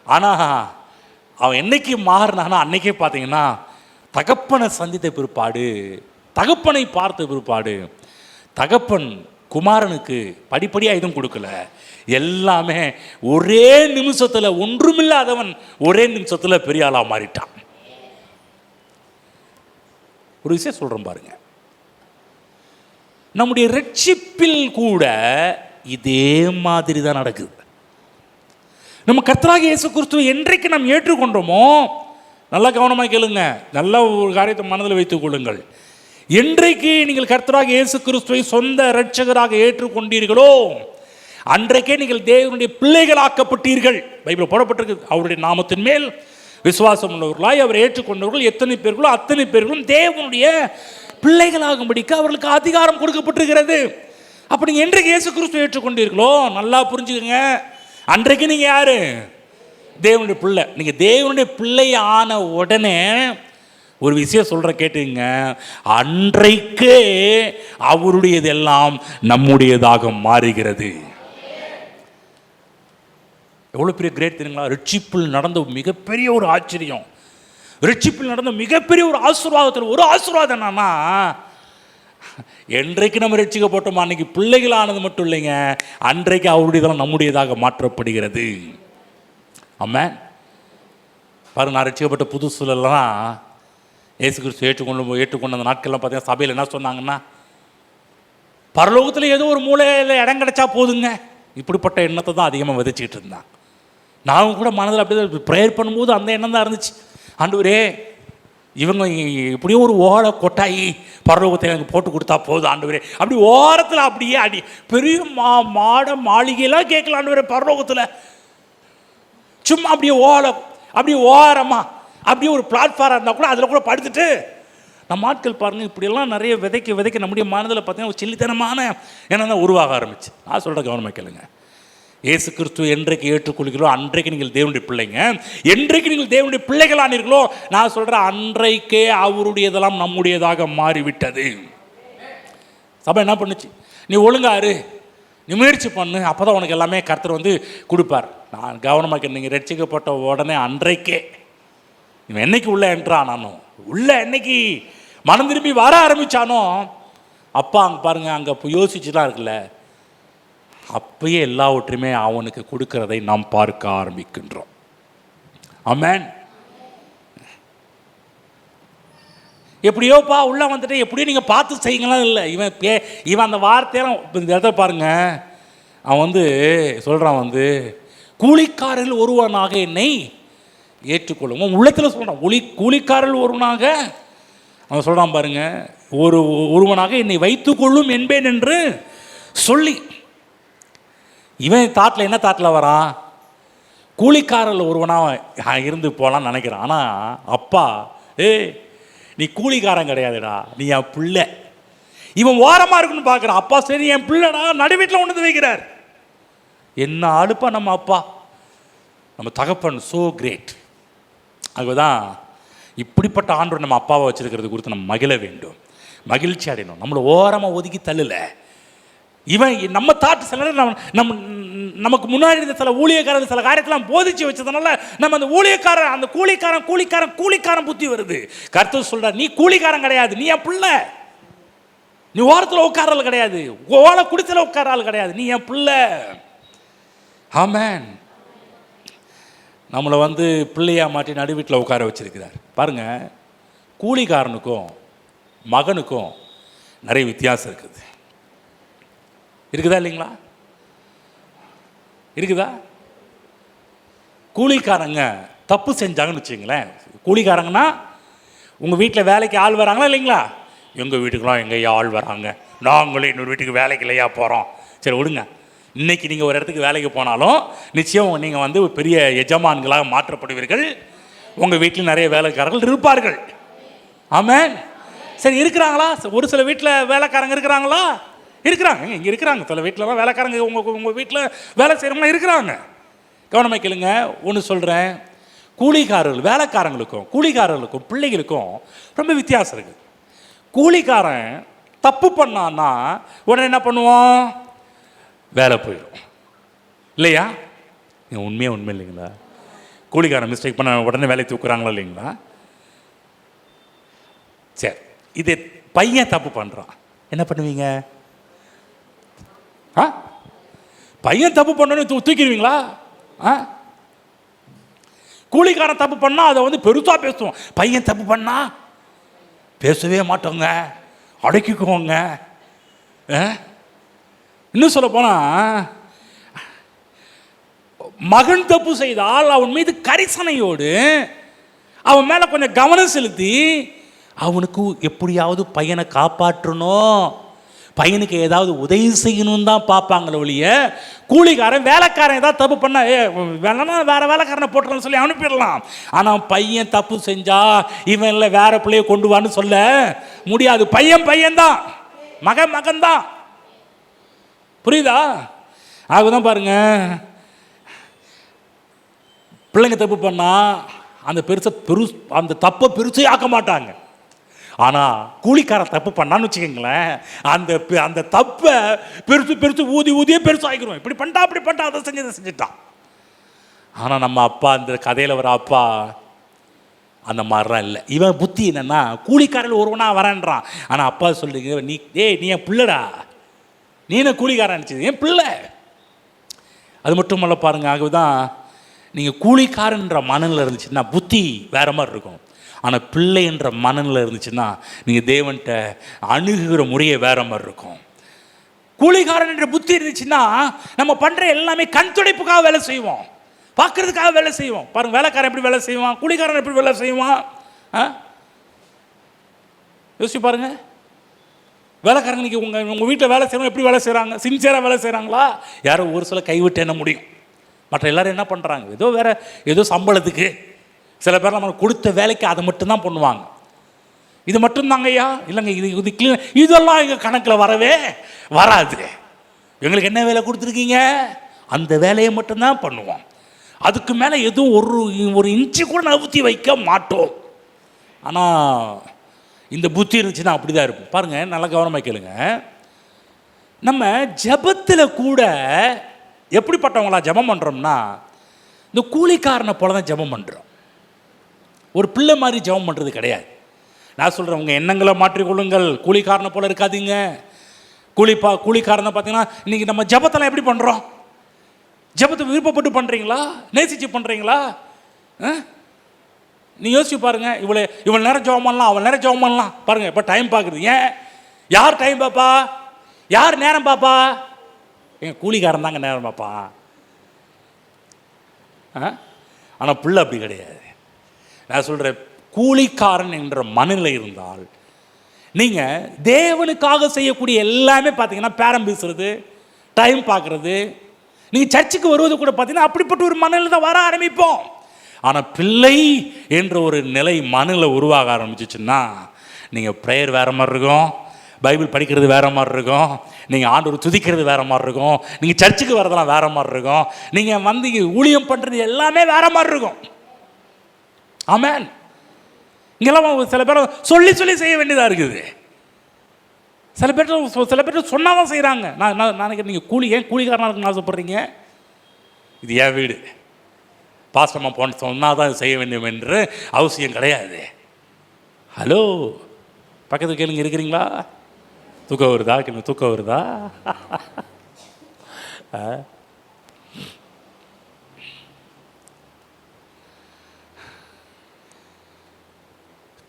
ஆனால் அவன் என்னைக்கு மாறினானா அன்னைக்கே பார்த்தீங்கன்னா தகப்பனை சந்தித்த பிற்பாடு, தகப்பனை பார்த்த பிற்பாடு, தகப்பன் குமாரனுக்கு படிப்படியாக எதுவும் கொடுக்கல, எல்லாமே ஒரே நிமிஷத்தில், ஒன்றுமில்லாதவன் ஒரே நிமிஷத்தில் பெரிய ஆளாக மாறிட்டான். ஒரு விஷயம் சொல்கிறேன் பாருங்க, நம்முடைய ரட்சிப்பில் கூட இதே மாதிரி தான் நடக்குது. நம்ம கர்த்தராகிய இயேசு கிறிஸ்துவை என்றைக்கு நாம் ஏற்றுக்கொண்டோமோ, நல்லா கவனமாக கேளுங்க, நல்ல ஒரு காரியத்தை மனதில் வைத்துக் கொள்ளுங்கள். என்றைக்கு நீங்கள் கர்த்தராகிய இயேசு கிறிஸ்துவை சொந்த இரட்சகராக ஏற்றுக்கொண்டீர்களோ அன்றைக்கே நீங்கள் தேவனுடைய பிள்ளைகளாக்கப்பட்டீர்கள். பைபிள் போடப்பட்டிருக்கு, அவருடைய நாமத்தின் மேல் விசுவாசம் உள்ளவர்களாய் அவரை ஏற்றுக்கொண்டவர்கள் எத்தனை பேர்களோ அத்தனை பேர்களும் தேவனுடைய பிள்ளைகளாகும்படிக்கு அவர்களுக்கு அதிகாரம் கொடுக்கப்பட்டிருக்கிறது. அப்போ நீங்கள் என்றைக்கு இயேசு கிறிஸ்துவை ஏற்றுக்கொண்டீர்களோ, நல்லா புரிஞ்சுக்கங்க, அன்றைக்கு நீங்கள் யாரு? தேவனுடைய பிள்ளை. நீங்கள் தேவனுடைய பிள்ளை ஆன உடனே ஒரு விஷயம் சொல்கிற கேட்டுங்க, அன்றைக்கே அவருடையதெல்லாம் நம்முடையதாக மாறுகிறது. எவ்வளோ பெரிய கிரேட் தெரியுங்களா? ரட்சிப்பில் நடந்த மிகப்பெரிய ஒரு ஆச்சரியம், ரட்சிப்பில் நடந்த மிகப்பெரிய ஒரு ஆசீர்வாதத்தில் ஒரு ஆசீர்வாதம் என்னன்னா, என்றைக்கு நம்ம ரட்சிக்கப்பட்டோம் அன்னைக்கு பிள்ளைகளானது மட்டும் இல்லைங்க, அன்றைக்கு அவருடையதெல்லாம் நம்முடையதாக மாற்றப்படுகிறது. ஆமென். பாருங்க, நான் ரட்சிக்கப்பட்ட புதுசுலலாம் இயேசு கிறிஸ்து ஏற்றுக்கொண்ட அந்த நாட்கள்லாம் பார்த்தீங்கன்னா சபையில் என்ன சொன்னாங்கன்னா, பரலோகத்தில் ஏதோ ஒரு மூலையில் இடம் கிடைச்சா போதுங்க, இப்படிப்பட்ட எண்ணத்தை தான் அதிகமாக விதைச்சிக்கிட்டு இருந்தாங்க. நான் கூட மனதில் அப்படியே ப்ரேயர் பண்ணும்போது அந்த எண்ணம் தான் இருந்துச்சு. ஆண்டவரே, இவங்க இப்படியும் ஒரு ஓலை கொட்டாயி பரலோகத்தை எனக்கு போட்டு கொடுத்தா போதும் ஆண்டவரே, அப்படி ஓரத்தில் அப்படியே அடி பெரிய மாளிகையெல்லாம் கேட்கலாம் ஆண்டவரே, பரலோகத்தில் சும்மா அப்படியே ஓலை அப்படியே ஓரமாக அப்படியே ஒரு பிளாட்ஃபார்மாக இருந்தால் கூட அதில் கூட படுத்துட்டு நம்ம ஆட்கள் பாருங்கள், இப்படியெல்லாம் நிறைய விதைக்க நம்முடைய மனதில் பார்த்தீங்கன்னா ஒரு சில்லித்தனமான எண்ணம் தான் உருவாக ஆரம்பிச்சு. நான் சொல்கிற கவனமாக கேளுங்க, இயேசு கிறிஸ்துவ என்றைக்கு ஏற்றுக்கொள்கிறோ அன்றைக்கு நீங்கள் தேவனுடைய பிள்ளைங்க. என்றைக்கு நீங்கள் தேவனுடைய பிள்ளைகளானீர்களோ நான் சொல்கிறேன், அன்றைக்கே அவருடையதெல்லாம் நம்முடையதாக மாறிவிட்டது. சபை என்ன பண்ணுச்சு? நீ ஒழுங்காரு, நீ முயற்சி பண்ணு, அப்போ தான் உனக்கு எல்லாமே கர்த்தர் வந்து கொடுப்பார். நான் கவனமாக நீங்கள் ரட்சிக்கப்பட்ட உடனே அன்றைக்கே இவன் என்னைக்கு உள்ளே என்றானோ, உள்ளே என்னைக்கு மனம் திரும்பி வர ஆரம்பித்தானோ, அப்பா அங்கே பாருங்கள், அங்கே யோசிச்சுலாம் இருக்குல்ல, அப்பயே எல்லாவற்றையுமே அவனுக்கு கொடுக்கிறதை நாம் பார்க்க ஆரம்பிக்கின்றோம். ஆமென். எப்படியோப்பா உள்ளே வந்துட்டு எப்படியோ நீங்கள் பார்த்து செய்யுங்களாம் இல்லை. இவன் அந்த வார்த்தையெல்லாம் இந்த இடத்துல பாருங்க, அவன் வந்து சொல்கிறான் வந்து, கூலிக்காரர்கள் ஒருவனாக என்னை ஏற்றுக்கொள்ளும் உள்ளத்தில் சொல்கிறான். கூலிக்காரர்கள் ஒருவனாக அவன் சொல்கிறான் பாருங்க, ஒருவனாக என்னை வைத்துக்கொள்ளும் என்பேன் என்று சொல்லி, இவன் தாட்டில் என்ன தாட்டில் வரான்? கூலிக்காரர்கள் ஒருவனாக இருந்து போகலான்னு நினைக்கிறான். ஆனால் அப்பா, நீ கூலிக்காரன் கிடையாதுடா, நீ என் பிள்ளை. இவன் ஓரமாக இருக்குன்னு பார்க்குறான். அப்பா சரி என் பிள்ளைடா, நடுவீட்டில் கொண்டு வைக்கிறார். என்ன ஆளுப்பா நம்ம அப்பா, நம்ம தகப்பன், சோ கிரேட். அதுதான் இப்படிப்பட்ட ஆண்டவர் நம்ம அப்பாவை வச்சிருக்கிறது குறித்து நம்ம மகிழ வேண்டும், மகிழ்ச்சி அடையணும். நம்மளை ஓரமாக ஒதுக்கி தள்ளல. இவன் நம்ம தாட்டு சில நமக்கு முன்னாடி இருந்த சில ஊழியக்காரர் சில காரியத்தெல்லாம் போதிச்சு வச்சதுனால நம்ம அந்த ஊழியக்காரன், அந்த கூலிக்காரன் புத்தி வருது. கர்த்தர் சொல்றார், நீ கூலிக்காரன் கிடையாது, நீ என் பிள்ளை. நீ ஓரத்தில் உட்காரால் கிடையாது, ஓலை குடிசையில் உட்காரால் கிடையாது, நீ என் பிள்ளை. ஆமென். நம்மளை வந்து பிள்ளையா மாட்டி நடு வீட்டில் உட்கார வச்சிருக்கிறார். பாருங்க, கூலிக்காரனுக்கும் மகனுக்கும் நிறைய வித்தியாசம் இருக்குது. இருக்குதா இல்லைங்களா? இருக்குதா? கூலிக்காரங்க தப்பு செஞ்சாங்கன்னு வச்சுங்களேன். கூலிக்காரங்கன்னா உங்கள் வீட்டில் வேலைக்கு ஆள் வராங்களா இல்லைங்களா? எங்கள் வீட்டுக்கெலாம் எங்கேயா ஆள் வராங்க, நாங்களே இன்னொரு வீட்டுக்கு வேலைக்கு இல்லையா போகிறோம். சரி விடுங்க, இன்றைக்கி நீங்கள் ஒரு இடத்துக்கு வேலைக்கு போனாலும் நிச்சயம் நீங்கள் வந்து பெரிய எஜமான்களாக மாற்றப்படுவீர்கள். உங்கள் வீட்டில் நிறைய வேலைக்காரர்கள் இருப்பார்கள். ஆமென். சரி, இருக்கிறாங்களா? ஒரு சில வீட்டில் வேலைக்காரங்க இருக்கிறாங்களா? இருக்கிறாங்க. இங்கே இருக்கிறாங்க சில வீட்டிலலாம் வேலைக்காரங்க. உங்கள் வீட்டில் வேலை செய்கிறவங்களாம் இருக்கிறாங்க. கவனமாக கேளுங்க, ஒன்று சொல்கிறேன், கூலிக்காரர்கள் வேலைக்காரங்களுக்கும் கூலிக்காரர்களுக்கும் பிள்ளைகளுக்கும் ரொம்ப வித்தியாசம் இருக்குது. கூலிக்காரன் தப்பு பண்ணான்னா உடனே என்ன பண்ணுவோம்? வேலை போயிடும் இல்லையா? உண்மை இல்லைங்களா? கூலிக்காரன் மிஸ்டேக் பண்ண உடனே வேலையை தூக்குறாங்களா இல்லைங்களா? சரி, இது பையன் தப்பு பண்ணுறான், என்ன பண்ணுவீங்க? பையன் தப்பு பண்ணு தூக்கிடுவீங்களா? கூலிக்காரன் தப்பு பண்ணா அதை வந்து பெருசா பேசுவோம். பையன் தப்பு பண்ணா பேசவே மாட்டோங்க, அடக்கிக்குவோங்க. இன்னும் சொல்ல போனா, மகன் தப்பு செய்தால் அவன் மீது கரிசனையோடு அவன் மேல கொஞ்சம் கவனம் செலுத்தி அவனுக்கு எப்படியாவது பையனை காப்பாற்றணும், பையனுக்கு ஏதாவது உதவி செய்யணும் தான் பார்ப்பாங்களே ஒழிய, கூலிக்காரன் வேலைக்காரன் ஏதாவது தப்பு பண்ணா வேலைன்னா வேற வேலைக்காரனை போட்டுறன்னு சொல்லி அனுப்பிடலாம். ஆனால் பையன் தப்பு செஞ்சா இவன் இல்லை வேற பிள்ளைய கொண்டு வான்னு சொல்ல முடியாது. பையன்தான், மகன் தான். புரியுதா? ஆகுதான் பாருங்க, பிள்ளைங்க தப்பு பண்ணா அந்த தப்பை பெருசே ஆக்க மாட்டாங்க. ஆனால் கூலிக்காரன் தப்பு பண்ணான்னு வச்சுக்கோங்களேன், அந்த தப்பை பெருசு ஊதியே பெருசு ஆகிக்கிறோம். இப்படி பண்ணிட்டா அதை செஞ்சுட்டான். ஆனால் நம்ம அப்பா, அந்த கதையில் வர அப்பா அந்த மாதிரிலாம் இல்லை. இவன் புத்தி என்னன்னா, கூலிக்காரன் ஒருவனா வரேன்றான். ஆனால் அப்பா சொல்லுங்க, நீ என் பிள்ளைடா, நீ என்ன கூலிக்காரன் நினச்சது, என் பிள்ளை. அது மட்டும் இல்ல பாருங்க. ஆகவேதான் நீங்கள் கூலிக்காரன்ற மனநிலை இருந்துச்சுன்னா புத்தி வேற மாதிரி இருக்கும். ஆனால் பிள்ளை என்ற மனநிலை இருந்துச்சுன்னா நீங்கள் தேவன்கிட்ட அணுகுகிற முறையை வேற மாதிரி இருக்கும். கூலிக்காரன் என்ற புத்தி இருந்துச்சுன்னா நம்ம பண்ணுற எல்லாமே கண் துடைப்புக்காக வேலை செய்வோம், பார்க்கறதுக்காக வேலை செய்வோம். பாருங்க, வேலைக்காரன் எப்படி வேலை செய்வான், கூலிக்காரன் எப்படி வேலை செய்வான்? யோசிச்சு பாருங்க. வேலைக்காரங்க இன்னைக்கு உங்கள் வீட்டில் வேலை செய்யணும், எப்படி வேலை செய்கிறாங்க? சின்சியராக வேலை செய்கிறாங்களா? யாரோ ஒரு சில கைவிட்டு என்ன முடியும். மற்ற எல்லாரும் என்ன பண்ணுறாங்க, ஏதோ சம்பளத்துக்கு, சில பேர் நம்ம கொடுத்த வேலைக்கு அதை மட்டும்தான் பண்ணுவாங்க. இது மட்டும்தாங்க ஐயா, இல்லைங்க இது கிளீன், இதெல்லாம் எங்கள் கணக்கில் வரவே வராது. எங்களுக்கு என்ன வேலை கொடுத்துருக்கீங்க, அந்த வேலையை மட்டும்தான் பண்ணுவோம். அதுக்கு மேலே எதுவும் ஒரு இன்ச்சு கூட நவுத்தி வைக்க மாட்டோம். ஆனால் இந்த புத்தி இருந்துச்சுன்னா அப்படி தான் இருக்கும். பாருங்கள், நல்லா கவனமாக கேளுங்க. நம்ம ஜபத்தில் கூட எப்படிப்பட்டவங்களா ஜபம் பண்ணுறோம்னா, இந்த கூலிக்காரனை போல தான் ஜபம் பண்ணுறோம். ஒரு பிள்ளை மாதிரி ஜபம் பண்ணுறது கிடையாது. நான் சொல்கிறேன், உங்கள் எண்ணங்களை மாற்றிக்கொள்ளுங்கள், கூலிக்காரனை போல இருக்காதீங்க. கூலிக்காரனை பார்த்தீங்கன்னா இன்றைக்கி நம்ம ஜபத்தெல்லாம் எப்படி பண்ணுறோம்? ஜபத்தை விருப்பப்பட்டு பண்ணுறீங்களா, நேசிச்சு பண்ணுறீங்களா? நீ யோசிச்சு பாருங்கள். இவள் நேரம் ஜபம் பண்ணலாம், அவள் நேரம் ஜபம் பண்ணலாம். பாருங்கள், இப்போ டைம் பார்க்குறது ஏன்? யார் டைம் பாப்பா, யார் நேரம் பாப்பா? எங்கள் கூலிக்காரன் தாங்க நேரம் பாப்பா. ஆனால் பிள்ளை அப்படி கிடையாது. நான் சொல்கிறேன், கூலிக்காரன் என்ற மனநிலை இருந்தால் நீங்கள் தேவனுக்காக செய்யக்கூடிய எல்லாமே பார்த்தீங்கன்னா, பேரம் பேசுறது, டைம் பார்க்குறது, நீங்கள் சர்ச்சுக்கு வருவது கூட பார்த்தீங்கன்னா அப்படிப்பட்ட ஒரு மனநிலை தான் வர ஆரம்பிப்போம். ஆனால் பிள்ளை என்ற ஒரு நிலை மனநிலை உருவாக ஆரம்பிச்சிச்சுன்னா நீங்கள் ப்ரேயர் வேறு மாதிரி இருக்கும், பைபிள் படிக்கிறது வேறு மாதிரி இருக்கும், நீங்கள் ஆண்டவர் துதிக்கிறது வேறு மாதிரி இருக்கும், நீங்கள் சர்ச்சுக்கு வரதெல்லாம் வேறு மாதிரி இருக்கும், நீங்கள் வந்து ஊழியம் பண்ணுறது எல்லாமே வேறு மாதிரி இருக்கும். ஆமென். இங்கெல்லாம் சில பேர் சொல்லி செய்ய வேண்டியதாக இருக்குது. சில பேர் சொன்னாதான் செய்கிறாங்க. நான் நீங்கள் ஏன் கூலிக்காரனாக இருக்குன்னு ஆசைப்படுறீங்க? இது என் வீடு, பாஸ்டம்மா போன சொன்னால் தான் செய்ய வேண்டும் என்று அவசியம் கிடையாது. ஹலோ, பக்கத்தில் கேளுங்க, இருக்கிறீங்களா? தூக்கம் வருதா? தூக்கம் வருதா?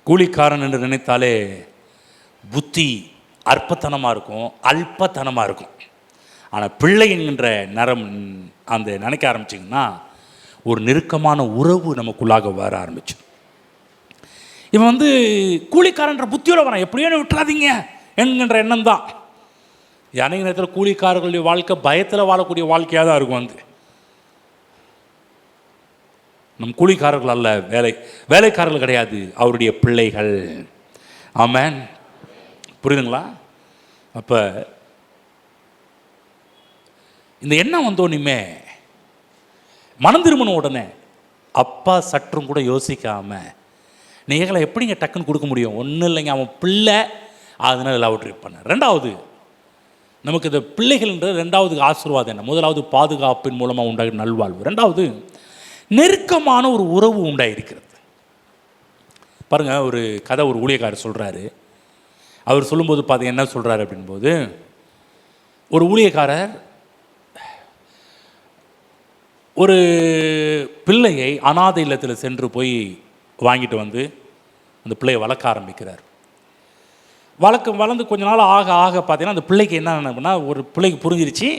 கூலிக்காரன் என்று நினைத்தாலே புத்தி அற்பத்தனமாக இருக்கும், அல்பத்தனமாக இருக்கும். ஆனால் பிள்ளை என்கின்ற அந்த நினைக்க ஆரம்பிச்சிங்கன்னா ஒரு நெருக்கமான உறவு நமக்குள்ளாக வர ஆரம்பிச்சு. இவன் வந்து கூலிக்காரன்ற புத்தியோடு வரான், எப்படியோ விட்டுறாதீங்க என்கின்ற எண்ணம் தான். அநேக நேரத்தில் கூலிக்காரர்களுடைய வாழ்க்கை பயத்தில் வாழக்கூடிய வாழ்க்கையாக தான் இருக்கும். நம் கூலிக்காரர்கள் அல்ல, வேலைக்காரர்கள் கிடையாது, அவருடைய பிள்ளைகள். ஆமென். புரியுதுங்களா? அப்போ இந்த எண்ணம் வந்தோன்னுமே மனம் திரும்பின உடனே அப்பா சற்றும் கூட யோசிக்காம, நீங்களை எப்படிங்க டக்குன்னு கொடுக்க முடியும்? ஒன்றும் இல்லைங்க, அவன் பிள்ளை, அதனால் லவ் ட்ரிப் பண்ண. ரெண்டாவது, நமக்கு இந்த பிள்ளைகள்ன்றது ரெண்டாவது ஆசீர்வாதம் என்ன? முதலாவது பாதுகாப்பின் மூலமாக உண்டாகிற நல்வாழ்வு, ரெண்டாவது நெருக்கமான ஒரு உறவு உண்டாயிருக்கிறது. பாருங்கள், ஒரு கதை ஒரு ஊழியக்காரர் சொல்கிறாரு. அவர் சொல்லும்போது பார்த்தீங்க என்ன சொல்கிறாரு அப்படின்போது, ஒரு ஊழியக்காரர் ஒரு பிள்ளையை அனாதை இல்லத்தில் சென்று போய் வாங்கிட்டு வந்து அந்த பிள்ளையை வளர்க்க ஆரம்பிக்கிறார். வளர்ந்து கொஞ்ச நாள் ஆக ஆக பார்த்தீங்கன்னா அந்த பிள்ளைக்கு என்ன அப்படின்னா, ஒரு பிள்ளைக்கு புரிஞ்சிருச்சு,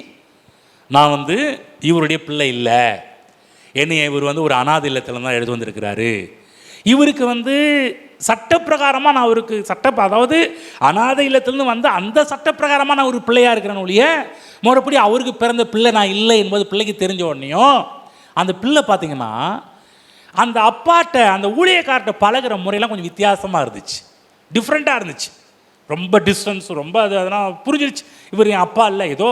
நான் வந்து இவருடைய பிள்ளை இல்லை, என்னைய இவர் வந்து ஒரு அனாதை இல்லத்தில் தான் எடுத்து வந்திருக்கிறாரு, இவருக்கு வந்து சட்டப்பிரகாரமாக நான் அவருக்கு அதாவது அனாதை இல்லத்திலேருந்து வந்து அந்த சட்டப்பிரகாரமாக நான் ஒரு பிள்ளையாக இருக்கிறேன்னு ஒழிய மறுபடி அவருக்கு பிறந்த பிள்ளை நான் இல்லை என்பது பிள்ளைக்கு தெரிஞ்ச உடனேயும் அந்த பிள்ளை பார்த்திங்கன்னா அந்த அப்பாட்ட அந்த ஊழியக்கார்ட்ட பழகிற முறையெல்லாம் கொஞ்சம் வித்தியாசமாக இருந்துச்சு, டிஃப்ரெண்ட்டாக இருந்துச்சு. ரொம்ப டிஸ்டன்ஸ், ரொம்ப அதெல்லாம் புரிஞ்சிருச்சு, இவர் என் அப்பா இல்லை, ஏதோ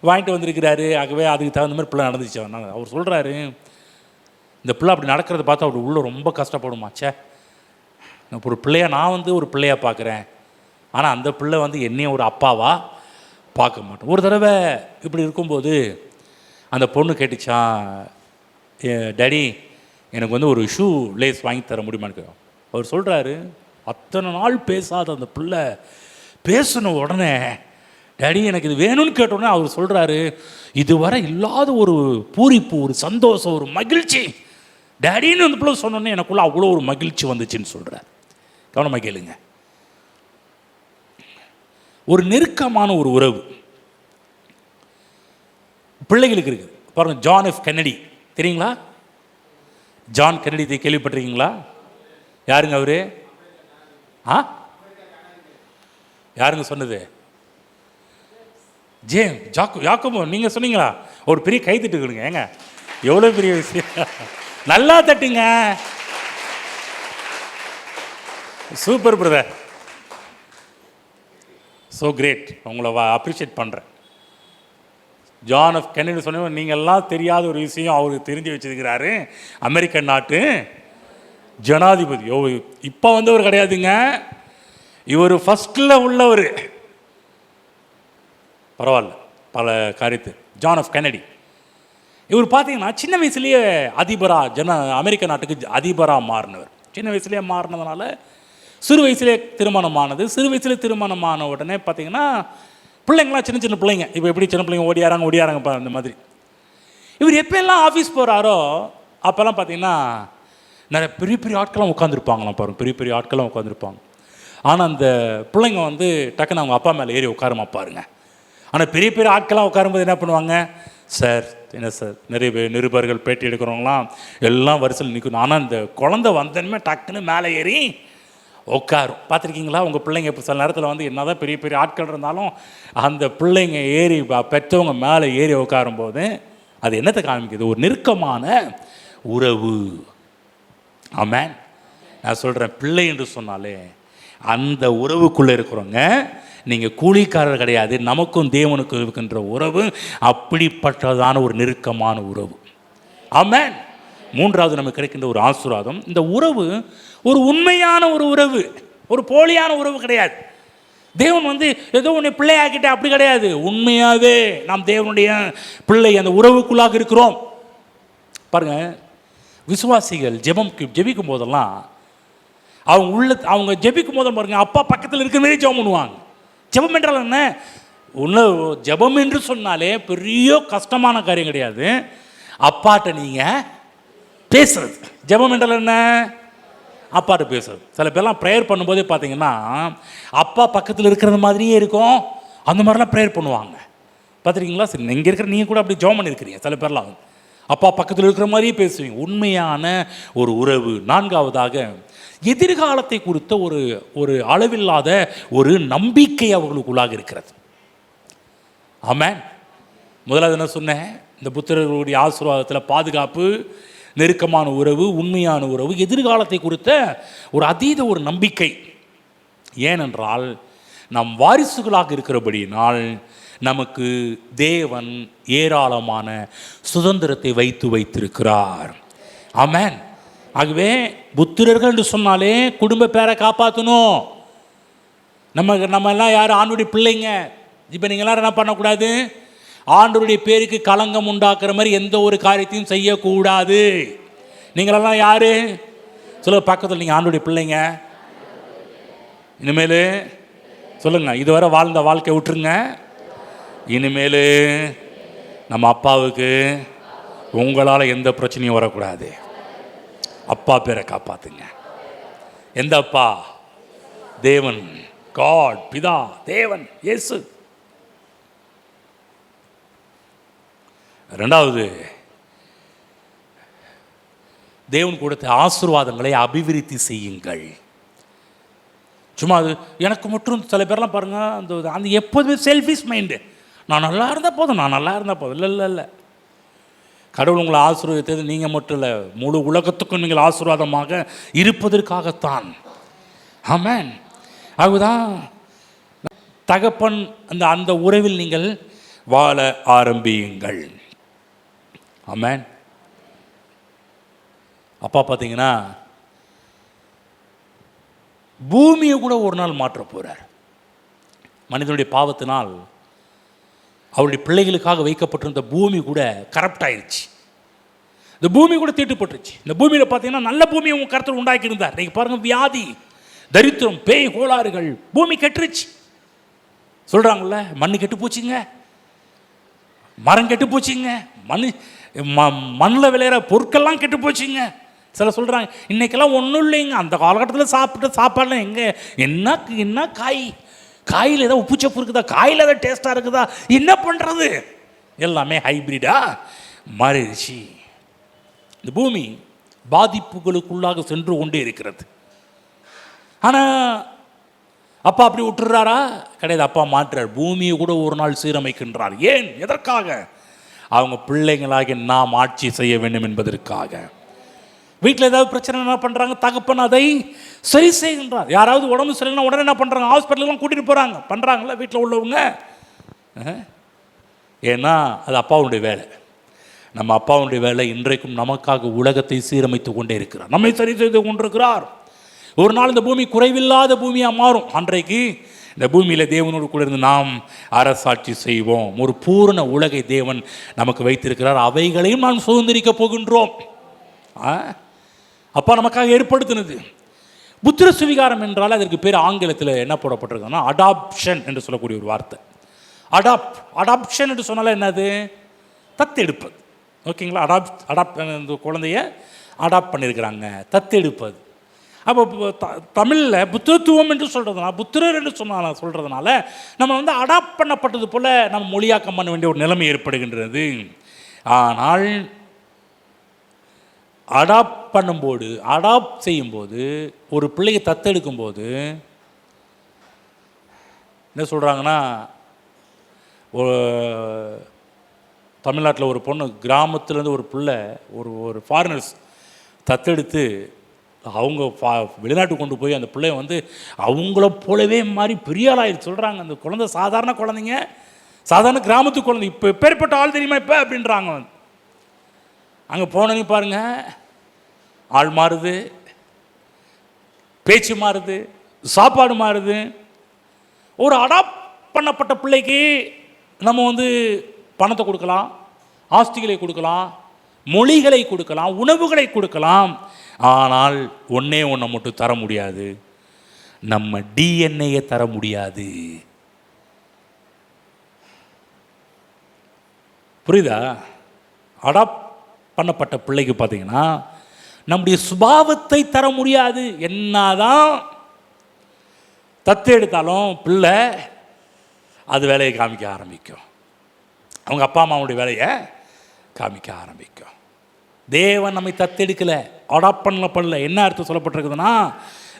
வாங்கிட்டு வந்திருக்கிறாரு, ஆகவே அதுக்கு தகுந்த மாதிரி பிள்ளை நடந்துச்சு. அதனால் அவர் சொல்கிறாரு, இந்த பிள்ளை அப்படி நடக்கிறத பார்த்து அவர் உள்ள ரொம்ப கஷ்டப்படுமாச்சே, ஒரு பிள்ளையாக நான் வந்து ஒரு பிள்ளையாக பார்க்குறேன், ஆனால் அந்த பிள்ளை வந்து என்னையும் ஒரு அப்பாவாக பார்க்க மாட்டோம். ஒரு தடவை இப்படி இருக்கும்போது அந்த பொண்ணு கேட்டுச்சான், டேடி எனக்கு வந்து ஒரு ஷூ லேஸ் வாங்கி தர முடியுமான்னு. அவர் சொல்கிறாரு, அத்தனை நாள் பேசாத அந்த பிள்ளை பேசின உடனே டேடி எனக்கு இது வேணும்னு கேட்டோடனே அவர் சொல்கிறாரு, இதுவரை இல்லாத ஒரு பூரிப்பு, ஒரு சந்தோஷம், ஒரு மகிழ்ச்சி டேடின்னு அந்த பிள்ளை சொன்னோன்னே எனக்குள்ள அவ்வளோ ஒரு மகிழ்ச்சி வந்துச்சுன்னு சொல்கிறார். கவனமாக கேளுங்க. ஒரு நெருக்கமான ஒரு உறவு பிள்ளைகளுக்கு இருக்குது. பாருங்கள், ஜான் எஃப் கென்னடி தெரியுங்களா? ஜான் கென்னடி கேள்விப்பட்டிருக்கீங்களா? யாருங்க அவரு? யாருங்க சொன்னது? யாக்கோபோ நீங்கள் சொன்னீங்களா? ஒரு பெரிய கை தட்டுங்க. ஏங்க எவ்வளோ பெரிய விஷயம், நல்லா தட்டுங்க. சூப்பர் பிரதர், ஸோ கிரேட், உங்களை அப்ரிஷியேட் பண்ணுறேன். ஜான் எஃப் கென்னடி சொன்ன நீங்கள்லாம் தெரியாத ஒரு விஷயம் அவருக்கு தெரிஞ்சு வச்சிருக்கிறாரு. அமெரிக்கன் நாட்டு ஜனாதிபதி, இப்போ வந்தவர் கிடையாதுங்க, இவர் ஃபஸ்ட்டில் உள்ளவர். பரவாயில்ல, பல காரியத்து. ஜான் எஃப் கென்னடி இவர் பார்த்தீங்கன்னா சின்ன வயசுலேயே அமெரிக்க நாட்டுக்கு அதிபராக மாறினவர். சின்ன வயசுலேயே மாறினதுனால சிறு வயசுலேயே திருமணமானது. சிறு வயசுலேயே திருமணமான உடனே பார்த்தீங்கன்னா பிள்ளைங்களாம் சின்ன சின்ன பிள்ளைங்க, இப்போ எப்படி சின்ன பிள்ளைங்க ஓடியாராங்க அந்த மாதிரி. இவர் எப்போல்லாம் ஆஃபீஸ் போகிறாரோ அப்போல்லாம் பார்த்தீங்கன்னா நிறைய பெரிய பெரிய ஆட்கள்லாம் உட்காந்துருப்பாங்களாம். பாருங்கள், பெரிய பெரிய ஆட்கள்லாம் உட்காந்துருப்பாங்க. ஆனால் அந்த பிள்ளைங்க வந்து டக்குன்னு அவங்க அப்பா மேலே ஏறி உட்காருமா பாருங்க. ஆனால் பெரிய பெரிய ஆட்கள்லாம் உட்காரும்போது என்ன பண்ணுவாங்க, சார் என்ன சார், நிறைய நிருபர்கள் பேட்டி எடுக்கிறவங்களாம் எல்லாம் வரிசையில் நிற்கணும். ஆனால் இந்த குழந்தை வந்தனுமே டக்குன்னு மேலே ஏறி உட்காரும். பார்த்துருக்கீங்களா? உங்கள் பிள்ளைங்க இப்போ சில நேரத்தில் வந்து என்ன தான் பெரிய பெரிய ஆட்கள் இருந்தாலும் அந்த பிள்ளைங்க ஏறி பெற்றவங்க மேலே ஏறி உட்காரும்போது அது என்னத்தை காமிக்குது? ஒரு நெருக்கமான உறவு. ஆமென். நான் சொல்கிறேன், பிள்ளை என்று சொன்னாலே அந்த உறவுக்குள்ளே இருக்கிறவங்க, நீங்கள் கூலிக்காரர் கிடையாது, நமக்கும் தேவனுக்கும் இருக்கின்ற உறவு அப்படிப்பட்டதான ஒரு நெருக்கமான உறவு. ஆமென். மூன்றாவது நமக்கு கிடைக்கின்ற ஒரு ஆசீர்வாதம், இந்த உறவு ஒரு உண்மையான ஒரு உறவு, ஒரு போலியான உறவு கிடையாது. தேவன் வந்து ஏதோ உன்னை பிள்ளையாக்கிட்ட அப்படி கிடையாது. உண்மையாகவே நாம் தேவனுடைய பிள்ளை, அந்த உறவுக்குள்ளாக இருக்கிறோம். பாருங்க, விசுவாசிகள் ஜெபிக்கும் போதெல்லாம் அவங்க ஜெபிக்கும் போதும் பாருங்க, அப்பா பக்கத்தில் இருக்கிற மாதிரி ஜெபம் பண்ணுவாங்க. ஜெபம் என்றால் என்ன? ஜெபம் என்று சொன்னாலே பெரிய கஷ்டமான காரியம் கிடையாது. அப்பாட்ட நீங்கள் பேசுறது. ஜெபம் என்றால் என்ன? அப்பாட்ட பேசுறது. சில பேர்லாம் ப்ரேயர் பண்ணும்போதே பார்த்தீங்கன்னா அப்பா பக்கத்தில் இருக்கிறது மாதிரியே இருக்கும், அந்த மாதிரிலாம் ப்ரேயர் பண்ணுவாங்க. பார்த்துருக்கீங்களா? சரி, இங்கே இருக்கிற நீங்கள் கூட அப்படி ஜெபம் பண்ணியிருக்கிறீங்க. சில பேர்லாம் அப்பா பக்கத்தில் இருக்கிற மாதிரியே பேசுவீங்க. உண்மையான ஒரு உறவு. நான்காவதாக, எதிர்காலத்தை குறித்த ஒரு அளவில்லாத ஒரு நம்பிக்கை அவர்களுக்குள்ளாக இருக்கிறது. ஆமென். முதலாவது என்ன சொன்னேன்? இந்த புத்திரர்களுடைய ஆசீர்வாதத்தில் பாதுகாப்பு, நெருக்கமான உறவு, உண்மையான உறவு, எதிர்காலத்தை குறித்த ஒரு அதீத ஒரு நம்பிக்கை. ஏனென்றால் நம் வாரிசுகளாக இருக்கிறபடியினால் நமக்கு தேவன் ஏராளமான சுதந்திரத்தை வைத்திருக்கிறார். ஆமென். ஆகவே புத்திரர்கள் என்று சொன்னாலே குடும்ப பேரை காப்பாற்றணும். நம்ம எல்லாம் யார்? ஆண்டுடைய பிள்ளைங்க. இப்போ நீங்கள் எல்லாரும் என்ன பண்ணக்கூடாது? ஆண்டவருடைய பேருக்கு களங்கம் உண்டாக்குற மாதிரி எந்த ஒரு காரியத்தையும் செய்யக்கூடாது. நீங்களெல்லாம் யார்? சொல்ல பக்கத்தில், நீங்கள் ஆண்டவருடைய பிள்ளைங்க. இனிமேல் சொல்லுங்கள், இதுவரை வாழ்ந்த வாழ்க்கை விட்டுருங்க. இனிமேல் நம்ம அப்பாவுக்கு உங்களால் எந்த பிரச்சனையும் வரக்கூடாது. அப்பா பேரை காப்பாற்றுங்க. எந்த அப்பா? தேவன், காட், பிதா, தேவன், இயேசு. ரெண்டாவது, தேவன் கொடுத்த ஆசீர்வாதங்களை அபிவிருத்தி செய்யுங்கள். சும்மா அது எனக்கு மட்டும். சில பேர்லாம் பாருங்கள், அந்த எப்போதுமே செல்ஃபிஷ் மைண்டு. நான் நல்லா இருந்தால் போதும், நான் நல்லா இருந்தால் போதும். இல்லை இல்லை இல்லை, கடவுள் உங்களை ஆசீர்வதித்தது நீங்கள் மட்டும் இல்லை, முழு உலகத்துக்கும் நீங்கள் ஆசீர்வாதமாக இருப்பதற்காகத்தான். ஆமென். அதுதான் தகப்பன் அந்த உறவில் நீங்கள் வாழ ஆரம்பியுங்கள். ஆமென். அப்பா பார்த்தீங்கன்னா பூமியை கூட ஒரு நாள் மாற்ற போகிறார். மனிதனுடைய பாவத்தினால் அவருடைய பிள்ளைகளுக்காக வைக்கப்பட்டிருந்த பூமி கூட கரப்ட் ஆயிடுச்சு. இந்த பூமி கூட தீட்டுப்பட்டுருச்சு. இந்த பூமியில் பார்த்தீங்கன்னா நல்ல பூமியை உங்கள் கருத்தில் உண்டாக்கி இருந்தார். நீங்கள் பாருங்கள், வியாதி, தரித்திரம், பேய், கோளாறுகள், பூமி கெட்டுருச்சு. சொல்கிறாங்கல்ல, மண் கெட்டு போச்சுங்க, மரம் கெட்டு போச்சுங்க, மண்ணில் விளையிற பொருட்கள்லாம் கெட்டு போச்சுங்க. சில சொல்கிறாங்க இன்றைக்கெல்லாம் ஒன்றும் இல்லைங்க, அந்த காலகட்டத்தில் சாப்பிட்ட சாப்பாடுலாம் எங்கே, என்ன காயில் ஏதோ உப்புச்சப்பு இருக்குதா, காயில் ஏதோ டேஸ்ட்டாக இருக்குதா, என்ன பண்ணுறது, எல்லாமே ஹைப்ரிடாக மாறிடுச்சு. இந்த பூமி பாதிப்புகளுக்குள்ளாக சென்று கொண்டே இருக்கிறது. ஆனால் அப்பா அப்படி விட்டுறாரா? கிடையாது. அப்பா மாற்றார். பூமியை கூட ஒரு நாள் சீரமைக்கின்றார். ஏன்? எதற்காக? அவங்க பிள்ளைங்களாக நாம் ஆட்சி செய்ய வேண்டும் என்பதற்காக. வீட்டில் ஏதாவது பிரச்சனை என்ன பண்ணுறாங்க? தகப்பன் அதை சரி செய்கின்றார். யாராவது உடம்பு சரியில்லைன்னா உடனே என்ன பண்ணுறாங்க? ஹாஸ்பிட்டலுக்குலாம் கூட்டிகிட்டு போகிறாங்க. பண்ணுறாங்களா வீட்டில் உள்ளவங்க? ஏன்னா அது அப்பாவுடைய வேலை. நம்ம அப்பாவுடைய வேலை இன்றைக்கும் நமக்காக உலகத்தை சீரமைத்து கொண்டே இருக்கிறார், நம்மை சரி செய்து கொண்டிருக்கிறார். ஒரு நாள் இந்த பூமி குறைவில்லாத பூமியாக மாறும். அன்றைக்கு இந்த பூமியில் தேவனோடு கூட இருந்து நாம் அரசாட்சி செய்வோம். ஒரு பூரண உலகை தேவன் நமக்கு வைத்திருக்கிறார். அவைகளையும் நாம் சுதந்திரிக்க போகின்றோம். அப்பா நமக்காக ஏற்படுத்தினது. புத்திர சுவிகாரம் என்றால் அதற்கு பேர் ஆங்கிலத்தில் என்ன போடப்பட்டிருக்குன்னா அடாப்ஷன் என்று சொல்லக்கூடிய ஒரு வார்த்தை. அடாப்ஷன் என்று சொன்னால என்னது? தத்தெடுப்பது. ஓகேங்களா? இந்த குழந்தைய அடாப்ட் பண்ணியிருக்கிறாங்க, தத்தெடுப்பது. அப்போ தமிழில் புத்திரத்துவம் என்று சொல்கிறதுனால, புத்திரர் என்று சொல்கிறதுனால நம்ம அடாப்ட் பண்ணப்பட்டது போல் நம்ம மொழியாக்கம் பண்ண வேண்டிய ஒரு நிலைமை ஏற்படுகின்றது. ஆனால் அடாப்ட் செய்யும்போது, ஒரு பிள்ளையை தத்தெடுக்கும்போது என்ன சொல்கிறாங்கன்னா, தமிழ்நாட்டில் ஒரு பொண்ணு கிராமத்துலேருந்து ஒரு பிள்ளை ஒரு ஃபாரினர்ஸ் தத்தெடுத்து அவங்க வெளிநாட்டுக்கு கொண்டு போய் அந்த பிள்ளைய அவங்கள போலவே மாதிரி பெரிய ஆளாயிடுச்சு சொல்கிறாங்க. அந்த குழந்தை சாதாரண குழந்தைங்க, சாதாரண கிராமத்து குழந்தை, இப்போ எப்பேற்பட்ட ஆள் தெரியுமா இப்போ அப்படின்றாங்க. அங்கே போனோன்னு பாருங்கள், ஆள் மாறுது, பேச்சு மாறுது, சாப்பாடு மாறுது. ஒரு அடாப்ட் பண்ணப்பட்ட பிள்ளைக்கு நம்ம பணத்தை கொடுக்கலாம், ஆஸ்திகளை கொடுக்கலாம், மொழிகளை கொடுக்கலாம், உணவுகளை கொடுக்கலாம். ஆனால் ஒன்றே மட்டும் தர முடியாது, நம்ம டிஎன்ஏயை தர முடியாது. புரியுதா? அடாப்ட் பண்ணப்பட்ட பிள்ளைக்கு பார்த்தீங்கன்னா நம்முடைய சுபாவத்தை தர முடியாது. என்னதான் தத்து எடுத்தாலும் பிள்ளை அது வேலையை காமிக்க ஆரம்பிக்கும், அவங்க அப்பா அம்மாவுடைய வேலையை காமிக்க ஆரம்பிக்கும். தேவன் நம்மை தத்தெடுக்கல, அடாப்ட் பண்ணப்படல. என்ன அர்த்தம் சொல்லப்பட்டிருக்குதுன்னா,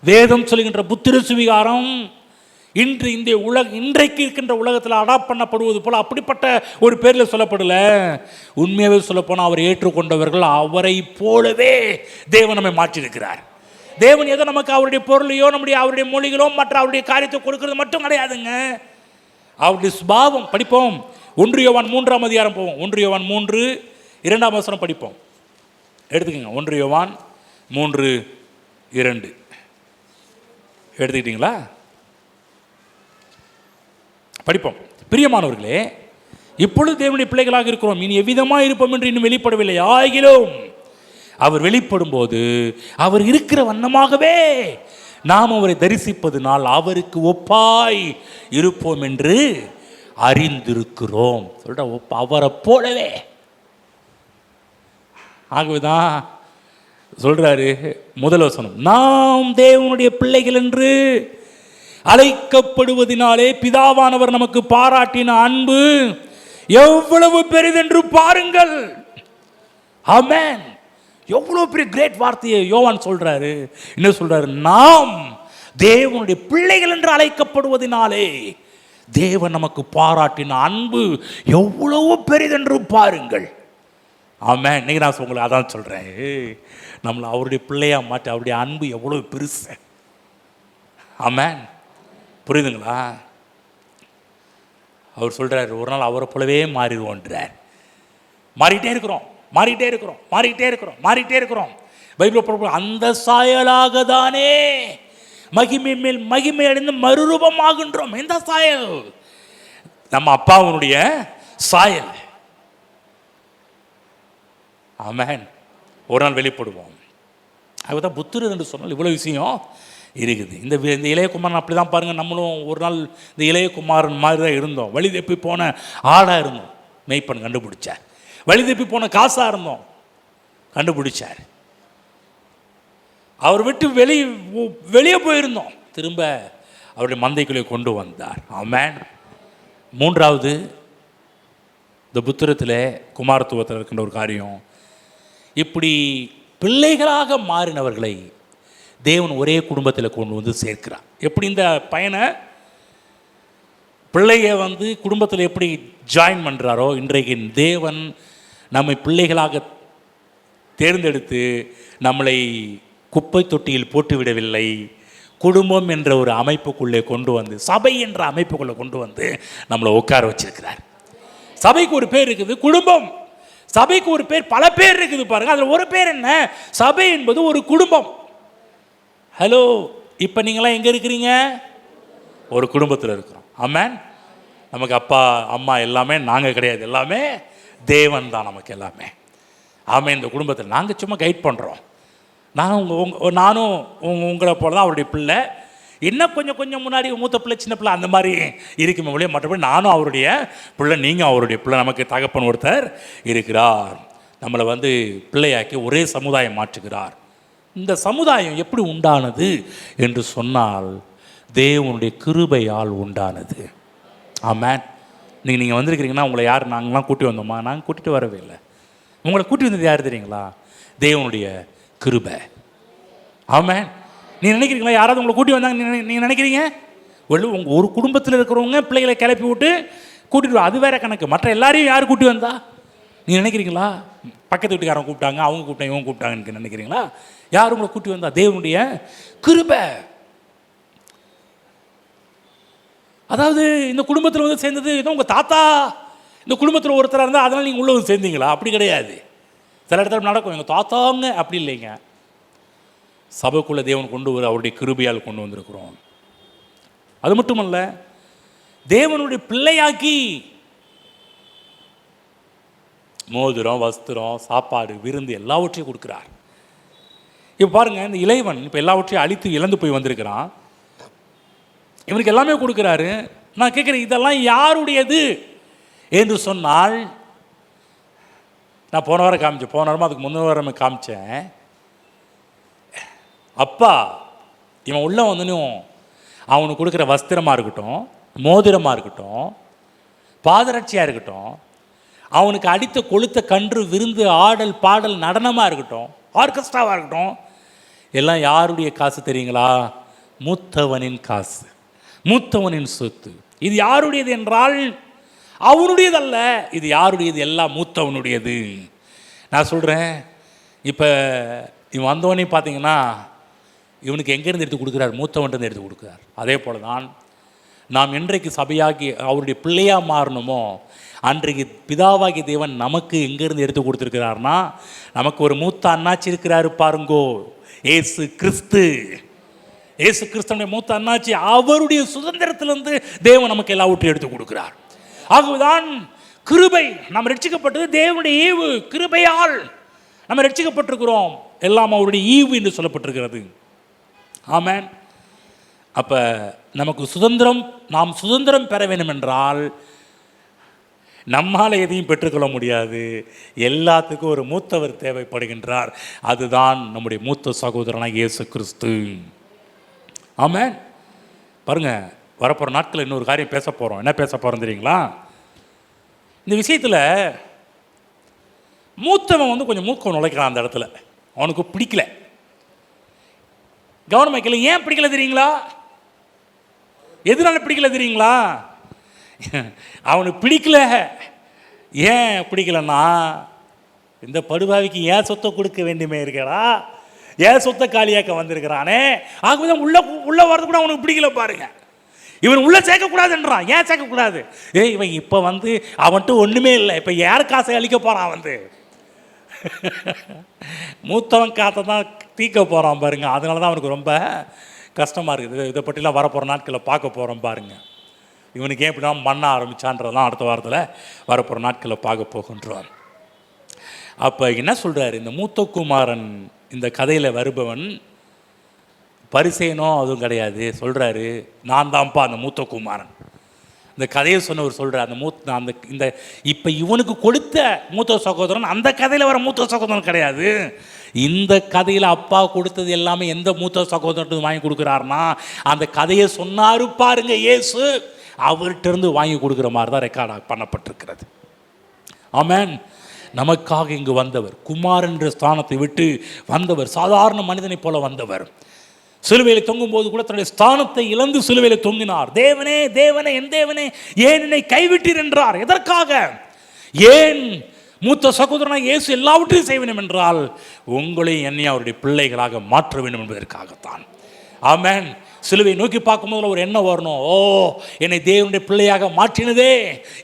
வேதம் சொல்லுகின்ற புத்திர சுவிகாரம் இன்றைக்கு இருக்கின்ற உலகத்தில் அடாப்ட் பண்ணப்படுவது போல் அப்படிப்பட்ட ஒரு பேரில் சொல்லப்படல. உண்மையாகவே சொல்லப்போனால் அவர் ஏற்றுக்கொண்டவர்கள் அவரை போலவே தேவன் நம்மை மாற்றியிருக்கிறார். தேவன் ஏதோ நமக்கு அவருடைய பொருளையோ அவருடைய மொழிகளோ மற்ற அவருடைய காரியத்தை கொடுக்கறது மட்டும் கிடையாதுங்க. அவருடைய சுபாவம் படிப்போம். 1 யோவான் 3ஆம் அதிகாரம் போவோம். 1 யோவான் 3 2ஆம் வசனம் படிப்போம். எடுத்துக்கங்க. 1 யோவான் 3:2 எடுத்துக்கிட்டீங்களா? படிப்போம். பிரியமானவர்களே, இப்பொழுது தேவனுடைய பிள்ளைகளாக இருக்கிறோம், இனி எவ்விதமாக இருப்போம் என்று இன்னும் வெளிப்படவில்லை. ஆகிலும் அவர் வெளிப்படும் போது அவர் இருக்கிற வண்ணமாகவே நாம் அவரை தரிசிப்பதனால் அவருக்கு ஒப்பாய் இருப்போம் என்று அறிந்திருக்கிறோம். சொல்ற அவரை போலவே. ஆகவேதான் சொல்றாரு முதல் வசனம், நாம் தேவனுடைய பிள்ளைகள் என்று அழைக்கப்படுவதனாலே பிதாவானவர் நமக்கு பாராட்டின அன்பு எவ்வளவு பெரிதென்று பாருங்கள். ஆமென். எவ்வளவு பெரிய கிரேட் வார்த்தையை யோவான் சொல்றாரு. என்ன சொல்றாரு? நாம் தேவனுடைய பிள்ளைகள் என்று அழைக்கப்படுவதனாலே தேவன் நமக்கு பாராட்டின அன்பு எவ்வளவு பெரிதென்று பாருங்கள். ஆமென். இன்னைக்கு நான் உங்களுக்கு அதான் சொல்றேன், நம்மளை அவருடைய பிள்ளையா மாற்றி அவருடைய அன்பு எவ்வளவு பெருசு. ஆமென். புரியுதுங்களா? அவர் சொல்றாரு, ஒரு நாள் அவரை போலவே மாறிடுவோன்றார். மாறிட்டே இருக்கிறோம், மாறிட்டே இருக்கிறோம், மாறிட்டே இருக்கிறோம், மாறிட்டே இருக்கிறோம். பைபிள் அந்த சாயலாக தானே மகிமை மேல் மகிமை அடைந்து மறுரூபமாகின்றோம். எந்த சாயல்? நம்ம அப்பாவுடைய சாயல். ஆமென். ஒரு நாள் வெளிப்படுவோம். அதுதான் புத்திரர் என்று சொன்னால் இவ்வளோ விஷயம் இருக்குது. இந்த இளையகுமாரன் அப்படி தான் பாருங்கள். நம்மளும் ஒரு நாள் இந்த இளையகுமாரன் மாதிரி தான் இருந்தோம். வழி தப்பி போன ஆடாக இருந்தோம், மெய்ப்பன் கண்டுபிடிச்சார். வழி தப்பி போன காசாக இருந்தோம், கண்டுபிடிச்சார். அவர் விட்டு வெளியே போயிருந்தோம், திரும்ப அவருடைய மந்தைக்குள்ளே கொண்டு வந்தார். ஆமென். மூன்றாவது, இந்த புத்திரத்தில் குமாரத்துவத்தில் இருக்கின்ற ஒரு காரியம், இப்படி பிள்ளைகளாக மாறினவர்களை தேவன் ஒரே குடும்பத்தில் கொண்டு வந்து சேர்க்கிறார். எப்படி இந்த பையனை பிள்ளைய குடும்பத்தில் எப்படி ஜாயின் பண்ணுறாரோ, இன்றைக்கு தேவன் நம்மை பிள்ளைகளாக தேர்ந்தெடுத்து நம்மளை குப்பை தொட்டியில் போட்டுவிடவில்லை. குடும்பம் என்ற ஒரு அமைப்புக்குள்ளே கொண்டு வந்து, சபை என்ற அமைப்புக்குள்ளே கொண்டு வந்து நம்மளை உட்கார வச்சிருக்கிறார். சபைக்கு ஒரு பேர் இருக்குது, குடும்பம். சபைக்கு ஒரு பேர், பல பேர் இருக்குது பாருங்க. அதில் ஒரு பேர் என்ன? சபை என்பது ஒரு குடும்பம். ஹலோ, இப்போ நீங்களாம் எங்கே இருக்கிறீங்க? ஒரு குடும்பத்தில் இருக்கிறோம். ஆமென். நமக்கு அப்பா அம்மா எல்லாமே நாங்கள் கிடையாது, எல்லாமே தேவன் தான் நமக்கு எல்லாமே. ஆமென். இந்த குடும்பத்தில் நாங்கள் சும்மா கைட் பண்ணுறோம். நானும் உங்களை போல தான் அவருடைய பிள்ளை. என்ன கொஞ்சம் முன்னாடி மூத்த பிள்ளை சின்ன பிள்ளை அந்த மாதிரி இருக்குமே ஒழிய, மற்றபடி நானும் அவருடைய பிள்ளை, நீங்கள் அவருடைய பிள்ளை. நமக்கு தகப்பன் ஒருத்தர் இருக்கிறார், நம்மளை பிள்ளையாக்கி ஒரே சமுதாயம் மாற்றுகிறார். இந்த சமுதாயம் எப்படி உண்டானது என்று சொன்னால் தேவனுடைய கிருபையால் உண்டானது. ஆமென். நீங்கள் வந்திருக்கிறீங்கன்னா உங்களை யார் நாங்களாம் கூட்டி வந்தோமா? நாங்கள் கூட்டிகிட்டு வரவே இல்லை. உங்களை கூட்டி வந்தது யார் தெரியுங்களா? தேவனுடைய கிருபை. ஆமென். நீங்கள் நினைக்கிறீங்களா யாராவது உங்களை கூட்டி வந்தாங்க நீங்கள் நினைக்கிறீங்க? உங்கள் ஒரு குடும்பத்தில் இருக்கிறவங்க பிள்ளைகளை கிளப்பி விட்டு கூட்டிட்டு, அது வேற கணக்கு. மற்ற எல்லாரையும் யார் கூட்டி வந்தா நீங்கள் நினைக்கிறீங்களா? பக்கத்து வீட்டுக்காரன் கூப்பிட்டாங்க, அவங்க கூப்பிட்டாங்க, இவங்க கூப்பிட்டாங்கன்னு நினைக்கிறீங்களா? யார் உங்களை கூட்டி வந்தா? தேவனுடைய கிருபை. அதாவது இந்த குடும்பத்தில் சேர்ந்தது ஏதோ உங்கள் தாத்தா இந்த குடும்பத்தில் ஒருத்தராக இருந்தால் அதனால் நீங்கள் உள்ள சேர்ந்தீங்களா? அப்படி கிடையாது. சில இடத்துல நடக்கும், எங்கள் தாத்தாங்க அப்படி இல்லைங்க. சபைக்குள்ளே தேவன் கொண்டு வர அவருடைய கிருபையால் கொண்டு வந்திருக்கிறோம். அது மட்டுமல்ல, தேவனுடைய பிள்ளையாக்கி மோதிரம், வஸ்திரம், சாப்பாடு, விருந்து எல்லாவற்றையும் கொடுக்குறார். இப்போ பாருங்கள், இந்த இளைவன் இப்போ எல்லாவற்றையும் அழித்து இழந்து போய் வந்திருக்கிறான். இவனுக்கு எல்லாமே கொடுக்குறாரு. நான் கேட்குறேன், இதெல்லாம் யாருடையது என்று சொன்னால், நான் போன வாரம் காமிச்சேன், போன வாரமாக அதுக்கு முந்தின வாரமே காமிச்சேன். அப்பா இவன் உள்ள வந்தனும் அவனுக்கு கொடுக்குற வஸ்திரமாக இருக்கட்டும், மோதிரமாக இருக்கட்டும், பாதரட்சியாக இருக்கட்டும், அவனுக்கு அடித்த கொளுத்த கன்று விருந்து, ஆடல் பாடல் நடனமாக இருக்கட்டும், ஆர்கெஸ்ட்ராவாக இருக்கட்டும், எல்லாம் யாருடைய காசு தெரியுங்களா? மூத்தவனின் காசு, மூத்தவனின் சொத்து. இது யாருடையது என்றால் அவனுடையதல்ல. இது யாருடையது? எல்லாம் மூத்தவனுடையது. நான் சொல்கிறேன், இப்போ இவன் வந்தவனே பார்த்தீங்கன்னா இவனுக்கு எங்கேருந்து எடுத்து கொடுக்குறார்? மூத்தவன்ட்டு எடுத்து கொடுக்குறார். அதே போல் தான் நாம் என்றைக்கு சபையாகி அவருடைய பிள்ளையாக மாறணுமோ அன்றைக்கு பிதாவாகி தேவன் நமக்கு எங்கேருந்து எடுத்து கொடுத்துருக்கிறார்னா, நமக்கு ஒரு மூத்த அண்ணாச்சி இருக்கிறாரு பாருங்கோ, ஏசு கிறிஸ்து. இயேசு கிறிஸ்துவினுடைய மூத்த அண்ணாச்சி அவருடைய சுதந்திரத்திலிருந்து தேவன் நமக்கு எல்லாவற்றையும் எடுத்து கொடுக்கிறார். ஆகவேதான் கிருபை, நாம் ரட்சிக்கப்பட்டது தேவனுடைய ஈவு. கிருபையால் நம்ம ரட்சிக்கப்பட்டிருக்கிறோம், எல்லாம் அவருடைய ஈவு என்று சொல்லப்பட்டிருக்கிறது. ஆமென். அப்ப நமக்கு சுதந்திரம், நாம் சுதந்திரம் பெற வேண்டும் என்றால் நம்மால் எதையும் பெற்றுக்கொள்ள முடியாது. எல்லாத்துக்கும் ஒரு மூத்தவர் தேவைப்படுகின்றார். அதுதான் நம்முடைய மூத்த சகோதரனாக இயேசு கிறிஸ்து. ஆமென். பாருங்க, வரப்போகிற நாட்களில் இன்னொரு காரியம் பேச போகிறோம். என்ன பேச போகிறோம் தெரியுங்களா? இந்த விஷயத்தில் மூத்தவன் கொஞ்சம் மூக்கம் நுழைக்கிறான். அந்த இடத்துல அவனுக்கு பிடிக்கல, கவனம் வைக்கல. ஏன் பிடிக்கல தெரியுங்களா? எதனால பிடிக்கல தெரியுங்களா? அவனுக்கு பிடிக்கல. ஏன் பிடிக்கலன்னா, இந்த படுபாவிக்கு ஏன் சொத்தை கொடுக்க வேண்டியமே இருக்கிறா, ஏன் சொத்தை காலியாக்க வந்திருக்கிறானே. ஆகவே உள்ள வரது கூட அவனுக்கு பிடிக்கல. பாருங்க, இவன் உள்ள சேர்க்கக்கூடாதுன்றான். ஏன் சேர்க்கக்கூடாது? இவன் இப்போ அவன்ட்டு ஒன்றுமே இல்லை, இப்போ யார் காசை அழிக்க போகிறான்? மூத்தவன் காற்றை தான் தீக்க போகிறான் பாருங்க. அதனால தான் அவனுக்கு ரொம்ப கஷ்டமாக இருக்குது. இதை பற்றிலாம் வரப்போகிற நாட்களில் பார்க்க போகிறோம் பாருங்க. இவனுக்கு ஏன் இப்படின்னா மண்ண ஆரம்பிச்சான்றதெல்லாம் அடுத்த வாரத்தில் வரப்போகிற நாட்களில் பார்க்க போகின்றோம். அப்போ என்ன சொல்கிறார் இந்த மூத்த குமாரன்? இந்த கதையில் வருபவன் பரிசேனோ அதுவும் கிடையாது. சொல்கிறாரு, நான் தான்ப்பா அந்த மூத்த குமாரன். இந்த கதையை சொன்னவர் சொல்கிறார், அந்த இந்த இப்போ இவனுக்கு கொடுத்த மூத்த சகோதரன் அந்த கதையில் வர மூத்த சகோதரன் கிடையாது. இந்த கதையில் அப்பா கொடுத்தது எல்லாமே எந்த மூத்த சகோதரன் வாங்கி கொடுக்குறாருனா, அந்த கதையை சொன்னாரு பாருங்க இயேசு, அவர்கிட்ட இருந்து வாங்கி கொடுக்குற மாதிரி தான் ரெக்கார்ட் பண்ணப்பட்டிருக்கிறது. ஆமென். நமக்காக இங்கு வந்தவர், குமாரன் என்ற ஸ்தானத்தை விட்டு வந்தவர், சாதாரண மனிதனை போல வந்தவர். சிலுவையில் தொங்கும் போது கூட தன்னுடைய ஸ்தானத்தை இழந்து சிலுவையில் தொங்கினார். தேவனே தேவனே என் தேவனே ஏன் என்னை கைவிட்டீர் என்றார். எதற்காக? ஏன்? மூத்த சகோதரனாக இயேசு எல்லாவற்றையும் செய்ய வேண்டும் என்றால் உங்களை என்னை அவருடைய பிள்ளைகளாக மாற்ற வேண்டும் என்பதற்காகத்தான். ஆமென். சிலுவை நோக்கி பார்க்கும்போது ஒரு எண்ணம் வரணும், ஓ என்னை தேவனுடைய பிள்ளையாக மாற்றினதே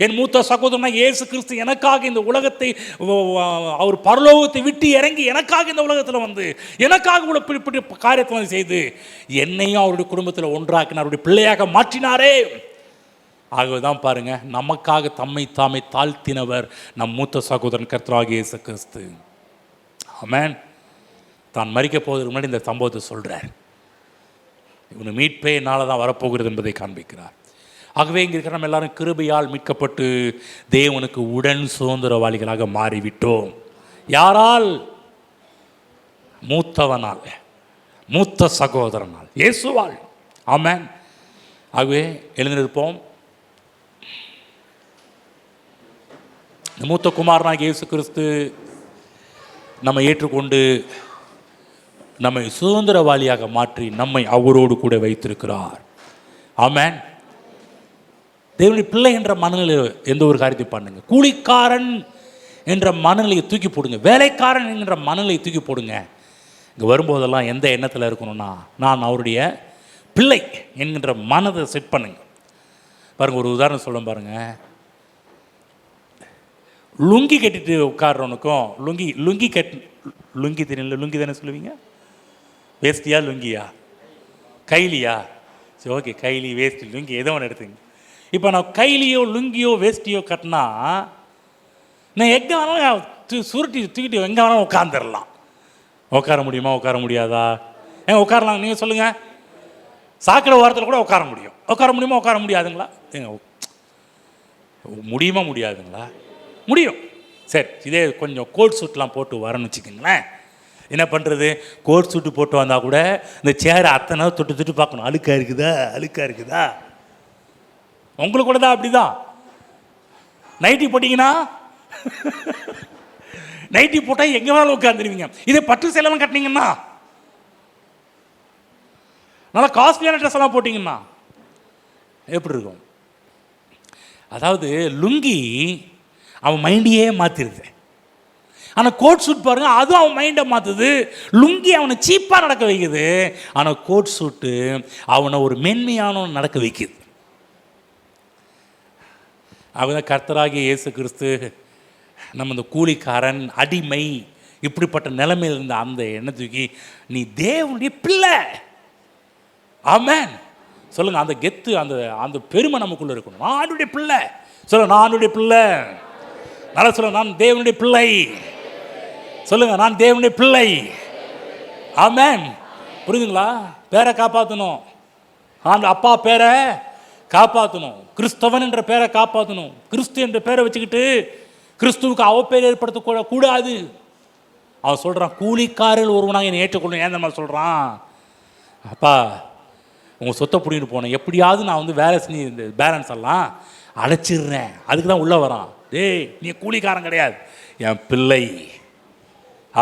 என் மூத்த சகோதரனாக இயேசு கிறிஸ்து எனக்காக இந்த உலகத்தை, அவர் பரலோகத்தை விட்டு இறங்கி எனக்காக இந்த உலகத்தில் எனக்காக இப்படி காரியத்தை செய்து என்னையும் அவருடைய குடும்பத்தில் ஒன்றாக்கினார், அவருடைய பிள்ளையாக மாற்றினாரே. ஆகவே தான் பாருங்க, நமக்காக தம்மை தாமே தாழ்த்தினவர் நம் மூத்த சகோதரன் கர்த்தராகிய இயேசு கிறிஸ்து. ஆமென். தான் மரிக்க போவதற்கு முன்னாடி இந்த சம்பவத்தை சொல்றார். இவனு மீட்பே என்னால் தான் வரப்போகிறது என்பதை காண்பிக்கிறார். ஆகவே இங்கே இருக்கிற நம்ம எல்லாரும் கிருபையால் மீட்கப்பட்டு தேவனுக்கு உடன் சுதந்திரவாளிகளாக மாறிவிட்டோம். யாரால்? மூத்தவனால், மூத்த சகோதரனால், இயேசுவால். ஆமென். ஆகவே எழுந்திருப்போம். மூத்த குமாரனாகிய இயேசு கிறிஸ்து நம்மை ஏற்றுக்கொண்டு நம்மை சுதந்திரவாளியாக மாற்றி நம்மை அவரோடு கூட வைத்திருக்கிறார். ஆமென். தேவனுடைய பிள்ளை என்ற மனநிலை எந்த ஒரு காரியத்தை பண்ணுங்க. கூலிக்காரன் என்ற மனநிலையை தூக்கி போடுங்க, வேலைக்காரன் என்கிற மனநிலையை தூக்கி போடுங்க. இங்கே வரும்போதெல்லாம் எந்த எண்ணத்தில் இருக்கணும்னா, நான் அவருடைய பிள்ளை என்கின்ற மனதை செட் பண்ணுங்க. பாருங்கள், ஒரு உதாரணம் சொல்ல பாருங்க. லுங்கி கட்டிட்டு உட்கார்றவனுக்கும் லுங்கி தெரியல, லுங்கி தானே சொல்லுவீங்க? வேஸ்டியா லுங்கியா? கைலியா? சரி, ஓகே, கைலி வேஸ்டி லுங்கி எதோ ஒன்று எடுத்துங்க. இப்போ நான் கைலியோ லுங்கியோ வேஸ்டியோ கட்டினா நான் எங்கே வேணாலும் சுருட்டி தூக்கிட்டு எங்கே வேணாலும் உட்காந்துடலாம். உட்கார முடியுமா? உட்கார முடியாதா? ஏங்க உட்காரலாம், நீங்கள் சொல்லுங்கள். சாக்கடை ஓரத்தில் கூட உட்கார முடியும். உட்கார முடியுமா? உட்கார முடியாதுங்களா? ஏங்க முடியுமா? முடியாதுங்களா? முடியும். சரி, இதே கொஞ்சம் கோட் சூட்லாம் போட்டு வரணும்னு வச்சுக்கோங்களேன். என்ன பண்ணுறது? கோட் சூட்டு போட்டு வந்தால் கூட இந்த சேரை அத்தனை தொட்டு பார்க்கணும். அழுக்காக இருக்குதா? உங்களுக்கு கூட தான் அப்படி தான். நைட்டி போட்டிங்கன்னா நைட்டி போட்டால் எங்கே வேணாலும் உட்காந்துருவீங்க. இதே பட்டு சேலைலாம் கட்டினீங்கன்னா, நல்லா காஸ்ட்லியான ட்ரெஸ் எல்லாம் போட்டிங்கன்னா எப்படி இருக்கும்? அதாவது லுங்கி அவன் மைண்டையே மாற்றிடுது. ஆனால் கோட் சூட் பாருங்க, அதுவும் அவன் மைண்டை மாற்றுது. லுங்கி அவனை சீப்பாக நடக்க வைக்குது, ஆனால் கோட் சூட்டு அவனை ஒரு மென்மையானவன் நடக்க வைக்குது. அவன் கர்த்தராகிய இயேசு கிறிஸ்து நம்ம இந்த கூலிக்காரன், அடிமை, இப்படிப்பட்ட நிலைமையில் இருந்த அந்த எண்ணத்துக்கு நீ தேவனுடைய பிள்ளை, ஆமென். சொல்லுங்க, அந்த கெத்து, அந்த அந்த பெருமை நமக்குள்ள இருக்கணும். நான் ஆண்டவருடைய பிள்ளை. சொல்லுங்க, நான் ஆண்டவருடைய பிள்ளை. நல்லா சொல்லுங்க, நான் தேவனுடைய பிள்ளை. சொல்லுங்க, நான் தேவனுடைய பிள்ளை. ஆமென். புரியுதுங்களா? பேரை காப்பாற்றணும். அப்பா பேரை காப்பாற்றணும். கிறிஸ்தவன் என்ற பேரை காப்பாற்றணும். கிறிஸ்து என்ற பேரை வச்சுக்கிட்டு கிறிஸ்துவுக்கு அவப்பேர் ஏற்படுத்த கூடாது. அவன் சொல்கிறான், கூலிக்காரில் ஒருவனாக என்னை ஏற்றுக்கொள்ளணும். ஏன் நம்ம சொல்கிறான்? அப்பா, உங்கள் சொத்தை பிடிக்கிட்டு போனேன், எப்படியாவது நான் வந்து வேலை செஞ்சு இந்த பேலன்ஸ் எல்லாம் அழைச்சிடுறேன். அதுக்கு தான் உள்ளே வரான். டேய், நீ கூலிக்காரன் கிடையாது, என் பிள்ளை.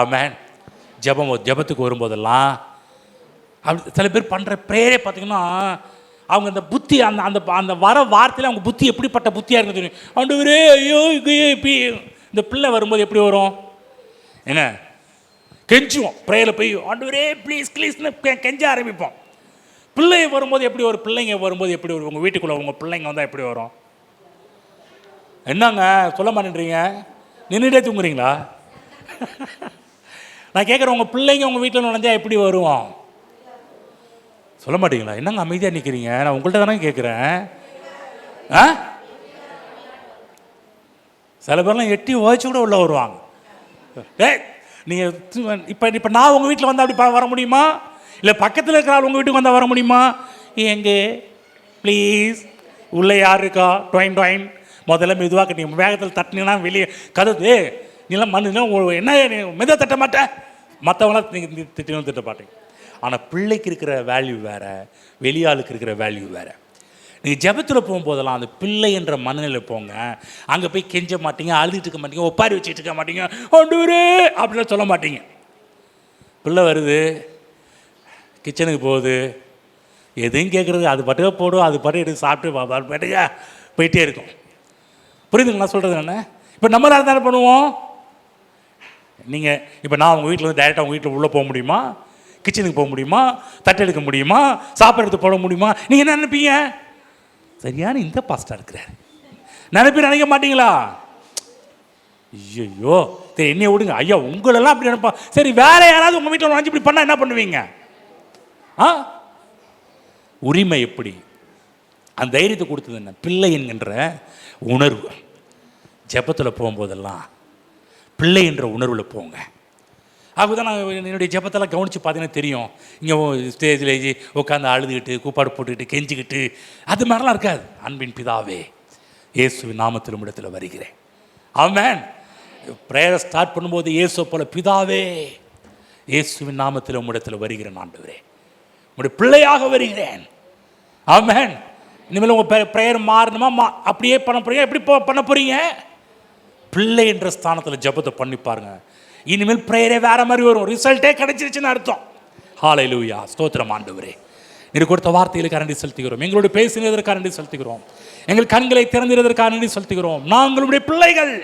ஆமென். ஜெபத்துக்கு வரும்போதெல்லாம் அப்படி சில பேர் பண்ணுற ப்ரேயரே பார்த்தீங்கன்னா, அவங்க அந்த புத்தி அந்த அந்த அந்த வர வார்த்தையில் அவங்க புத்தி எப்படிப்பட்ட புத்தியாக இருக்குது தெரியும். ஆண்டவரே, ஐயோ இப்படி இந்த பிள்ளை வரும்போது எப்படி வரும்? ஏங்க, கெஞ்சுவோம். ப்ரேயரில் போய் ஆண்டவரே ப்ளீஸ் ப்ளீஸ்னு கெஞ்ச ஆரம்பிப்போம். பிள்ளை வரும்போது எப்படி வரும்? பிள்ளைங்க வரும்போது எப்படி வரும்? உங்கள் வீட்டுக்குள்ளே உங்கள் பிள்ளைங்க வந்தால் எப்படி வரும்? என்னங்க சொல்ல மாட்டேன்றீங்க? நின்றுட்டே தூங்குறீங்களா? நான் கேட்குறேன், உங்கள் பிள்ளைங்க உங்கள் வீட்டில் நுழைஞ்சா எப்படி வருவோம்? சொல்ல மாட்டீங்களா? என்னங்க அமைதியாக நிற்கிறீங்க? நான் உங்கள்கிட்ட தானே கேட்குறேன். சில பேர்லாம் எட்டி உழைச்சி கூட உள்ள வருவாங்க. நீங்கள் இப்போ நான் உங்கள் வீட்டில் வந்து அப்படி வர முடியுமா? இல்லை பக்கத்தில் இருக்கிற ஆள் உங்கள் வீட்டுக்கு வந்தால் வர முடியுமா? எங்கே ப்ளீஸ், உள்ளே யார் இருக்கா? டொயின் டொயின். முதல்ல மெதுவாக கட்டிங்க. வேகத்தில் தட்டினீங்கன்னா வெளியே கதவு நீலாம் மண்ணு என்ன மெதுவாக தட்ட மாட்டேன். மற்றவங்களாம் நீங்கள் திட்டணும் திட்ட மாட்டீங்க. ஆனால் பிள்ளைக்கு இருக்கிற வேல்யூ வேறு, வெளியாளுக்கு இருக்கிற வேல்யூ வேறு. நீங்கள் ஜெபத்தில் போகும்போதெல்லாம் அந்த பிள்ளை என்ற மனநிலை போங்க. அங்கே போய் கெஞ்ச மாட்டீங்க, அழுதுட்டு இருக்க மாட்டீங்க, ஒப்பாரி வச்சுட்டு இருக்க மாட்டீங்க, ஆண்டவரே அப்படிலாம் சொல்ல மாட்டீங்க. பிள்ளை வருது, கிச்சனுக்கு போகுது, எதையும் கேட்குறது, அது பாட்டுக்க போடும், அது பாட்டு எடுத்து சாப்பிட்டு பாட்டுக்க போயிட்டே இருக்கும். புரியுதுங்களா சொல்கிறது என்ன? இப்போ நம்மளால தானே பண்ணுவோம். நீங்கள் இப்போ நான் உங்கள் வீட்டில் வந்து டைரெக்டாக உங்கள் வீட்டில் உள்ளே போக முடியுமா? கிச்சனுக்கு போக முடியுமா? தட்டு எடுக்க முடியுமா? சாப்பாடு எடுத்து போட முடியுமா? நீங்கள் என்ன நினைப்பீங்க? சரியான இந்த பாஸ்டாக இருக்கிறார் நினைக்க மாட்டீங்களா? ஐயோ சரி, என்னைய விடுங்க ஐயா, உங்களெல்லாம் அப்படி நினைப்பா. சரி, வேற யாராவது உங்கள் வீட்டில் நுழைஞ்சு இப்படி பண்ணால் என்ன பண்ணுவீங்க? உரிமை எப்படி? அந்த தைரியத்தை கொடுத்தது என்ன? பிள்ளை என்கின்ற உணர்வு. ஜெபத்தில் போகும்போதெல்லாம் பிள்ளை என்ற உணர்வில் போங்க. அதுதான் நான் என்னுடைய ஜெபத்தெல்லாம் கவனித்து பார்த்தீங்கன்னா தெரியும். இங்கே ஸ்டேஜில் உட்காந்து அழுதுகிட்டு கூப்பாடு போட்டுக்கிட்டு கெஞ்சிக்கிட்டு அது மாதிரிலாம் இருக்காது. அன்பின் பிதாவே, இயேசுவின் நாமத்தில் உம்மிடத்தில் வருகிறேன். ஆமென். ப்ரேயரை ஸ்டார்ட் பண்ணும்போது இயேசு போல, பிதாவே இயேசுவின் நாமத்தில் உம்மிடத்தில் வருகிறேன் ஆண்டவரே, உங்களுடைய பிள்ளையாக வருகிறேன். ஆமென். இனிமேல் உங்கள் ப்ரேயர் மாறணுமா? அப்படியே பண்ண போகிறீங்க. எப்படி பண்ண போகிறீங்க? பிள்ளை என்ற ஸ்தானத்தில் ஜெபத்தை பண்ணி பாருங்க. இனிமேல் ப்ரேயரே வேற மாதிரி வரும். ரிசல்ட்டே கிடைச்சிருச்சுன்னு அர்த்தம். ஹல்லேலூயா, ஸ்தோத்திரம் ஆண்டவரே. நீர் கொடுத்த வார்த்தைகளுக்கு நன்றி செலுத்துகிறோம். எங்களோட பேசினதற்காக நன்றி செலுத்துகிறோம். எங்கள் கண்களை திறந்திருந்ததற்காக நன்றி செலுத்துகிறோம். நாங்களுடைய பிள்ளைகள்.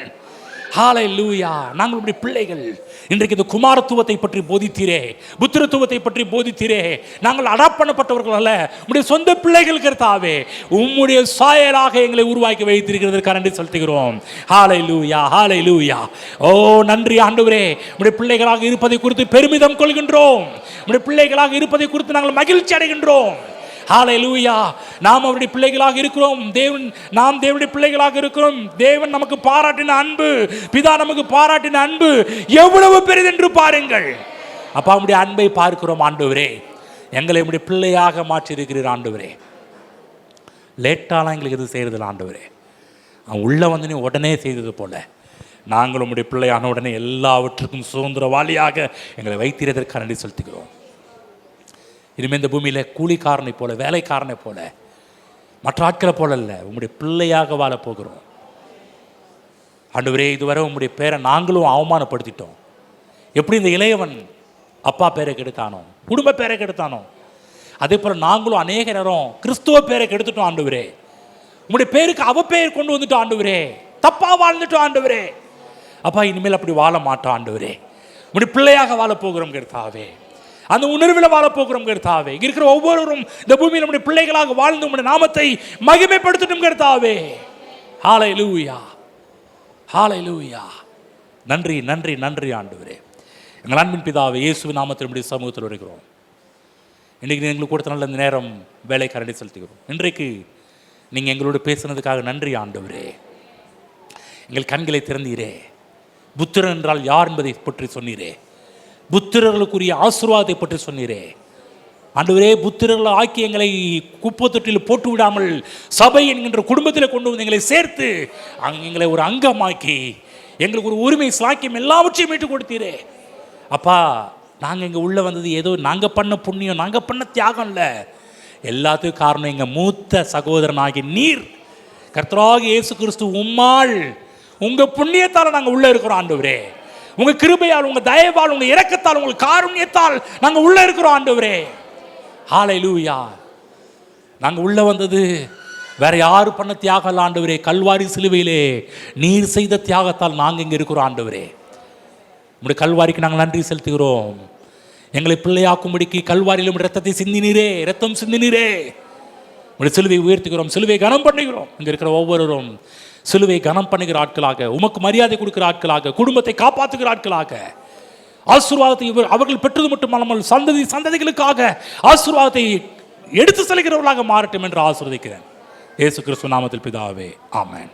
ஹல்லேலூயா, நாங்களுடைய பிள்ளைகள். இன்றைக்கு இந்த குமாரத்துவத்தை பற்றி போதித்தீரே, புத்திரத்துவத்தை பற்றி போதித்தீரே. நாங்கள் அடாப்ட் பண்ணப்பட்டவர்கள் அல்ல, உம்முடைய சொந்த பிள்ளைகள் கர்த்தாவே. உம்முடைய சாயலாக எங்களை உருவாக்கி வைத்திருக்கிறதற்காக நன்றி செலுத்துகிறோம். ஹல்லேலூயா, ஹல்லேலூயா. ஓ நன்றி ஆண்டவரே. உம்முடைய பிள்ளைகளாக இருப்பதை குறித்து பெருமிதம் கொள்கின்றோம். உம்முடைய பிள்ளைகளாக இருப்பதை குறித்து நாங்கள் மகிழ்ச்சி அடைகின்றோம். ஹல்லேலூயா. நாம் அவருடைய பிள்ளைகளாக இருக்கிறோம். நாம் தேவனுடைய பிள்ளைகளாக இருக்கிறோம். தேவன் நமக்கு பாராட்டின அன்பு, பிதா நமக்கு பாராட்டின அன்பு எவ்வளவு பெரிதென்று பாருங்கள். அப்பா, உம்முடைய அன்பை பார்க்கிறோம் ஆண்டவரே. எங்களை உம்முடைய பிள்ளையாக மாற்றி இருக்கிறீர் ஆண்டவரே. லேட்டாலாம் எங்களுக்கு எது செய்யறதில்ல ஆண்டவரே. உள்ளே வந்து நீ உடனே செய்தது போல நாங்கள் உம்முடைய பிள்ளையான உடனே எல்லாவற்றுக்கும் சுதந்திரவாளியாக எங்களை வைத்திருந்ததற்காக நன்றி செலுத்துகிறோம். இனிமேல் இந்த பூமியில் கூலிக்காரனை போல, வேலைக்காரனை போல, மற்ற ஆட்களை போல இல்லை, உம்முடைய பிள்ளையாக வாழ போகிறோம் ஆண்டவரே. இதுவரை உம்முடைய பேரை நாங்களும் அவமானப்படுத்திட்டோம். எப்படி இந்த இளையவன் அப்பா பேரை கெடுத்தானோ, குடும்ப பேரை கெடுத்தானோ, அதே போல் நாங்களும் அநேக நேரம் கிறிஸ்துவ பேரை கெடுத்துட்டோம் ஆண்டவரே. உம்முடைய பேருக்கு அவ பேர் கொண்டு வந்துட்டோம் ஆண்டவரே. தப்பா வாழ்ந்துட்டோம் ஆண்டவரே. அப்பா, இனிமேல் அப்படி வாழ மாட்டோம் ஆண்டவரே. உம்முடைய பிள்ளையாக வாழ போகிறோம் கர்த்தாவே. அந்த உணர்வில் வாழப்போகிறோம் கர்த்தாவே. இருக்கிற ஒவ்வொருவரும் இந்த பூமியில் நம்முடைய பிள்ளைகளாக வாழ்ந்து உம்முடைய நாமத்தை மகிமைப்படுத்தட்டும் கர்த்தாவே. ஹல்லேலூயா, ஹல்லேலூயா. நன்றி நன்றி நன்றி ஆண்டவரே. எங்கள் அன்பின் பிதாவே, இயேசுவின் நாமத்தில் நம்முடைய சமூகத்தில் வருகிறோம். இன்றைக்கு எங்களுக்கு கொடுத்த நல்ல இந்த நேரம் வேலை கரண்டி செலுத்துகிறோம். இன்றைக்கு நீங்கள் எங்களோடு பேசுனதுக்காக நன்றி ஆண்டவரே. எங்கள் கண்களை திறந்தீரே. புத்திரன் என்றால் யார் என்பதை பற்றி சொன்னீரே. புத்திரர்களுக்குரிய ஆசீர்வாதத்தை பற்றி சொன்னீரே. ஆண்டவரே, புத்திரர்கள் ஆக்கி எங்களை குப்பை தொட்டியில் போட்டு விடாமல் சபை என்கின்ற குடும்பத்தில் கொண்டு வந்து எங்களை சேர்த்து எங்களை ஒரு அங்கமாக்கி எங்களுக்கு ஒரு உரிமை சாக்கியம் எல்லாவற்றையும் மீட்டு கொடுத்தீரே. அப்பா, நாங்கள் இங்கே உள்ளே வந்தது ஏதோ நாங்கள் பண்ண புண்ணியம், நாங்கள் பண்ண தியாகம் இல்லை. எல்லாத்துக்கும் காரணம் எங்கள் மூத்த சகோதரனாகி நீர் கர்த்தராகிய இயேசு கிறிஸ்து உம்மாள், உங்கள் புண்ணியத்தால் நாங்கள் உள்ளே இருக்கிறோம் ஆண்டவரே. உங்கள் கிருபையால், உங்கள் தயவால், உங்கள் இரக்கத்தால், உங்கள் காருண்யத்தால் நாங்கள் உள்ளே இருக்கிறோம் ஆண்டவரே. ஹல்லேலூயா. நாங்கள் உள்ளே வந்தது வேற யாரு பண்ண தியாகம் இல்லை ஆண்டவரே. கல்வாரி சிலுவையிலே நீர் செய்த தியாகத்தால் நாங்கள் இங்கே இருக்கிறோம் ஆண்டவரே. உங்களுடைய கல்வாரிக்கு நாங்கள் நன்றி செலுத்துகிறோம். எங்களை பிள்ளையாக்கும்படிக்கு கல்வாரியிலும் ரத்தத்தை சிந்தினீரே, ரத்தம் சிந்தினீரே. உங்களுடைய சிலுவை உயர்த்துகிறோம், சிலுவை கனம் பண்ணுகிறோம். இங்கே இருக்கிற ஒவ்வொருவரும் சிலுவை கனம் பண்ணுகிற ஆட்களாக, உமக்கு மரியாதை கொடுக்கிற ஆட்களாக, குடும்பத்தை காப்பாற்றுகிற ஆட்களாக, ஆசீர்வாதத்தை அவர்கள் பெற்றது மட்டுமல்லாமல் சந்ததிகளுக்காக ஆசீர்வாதத்தை எடுத்து செல்கிறவர்களாக மாறட்டும் என்று ஆசீர்வதிக்கிறேன். இயேசு கிறிஸ்து நாமத்தில் பிதாவே, ஆமென்.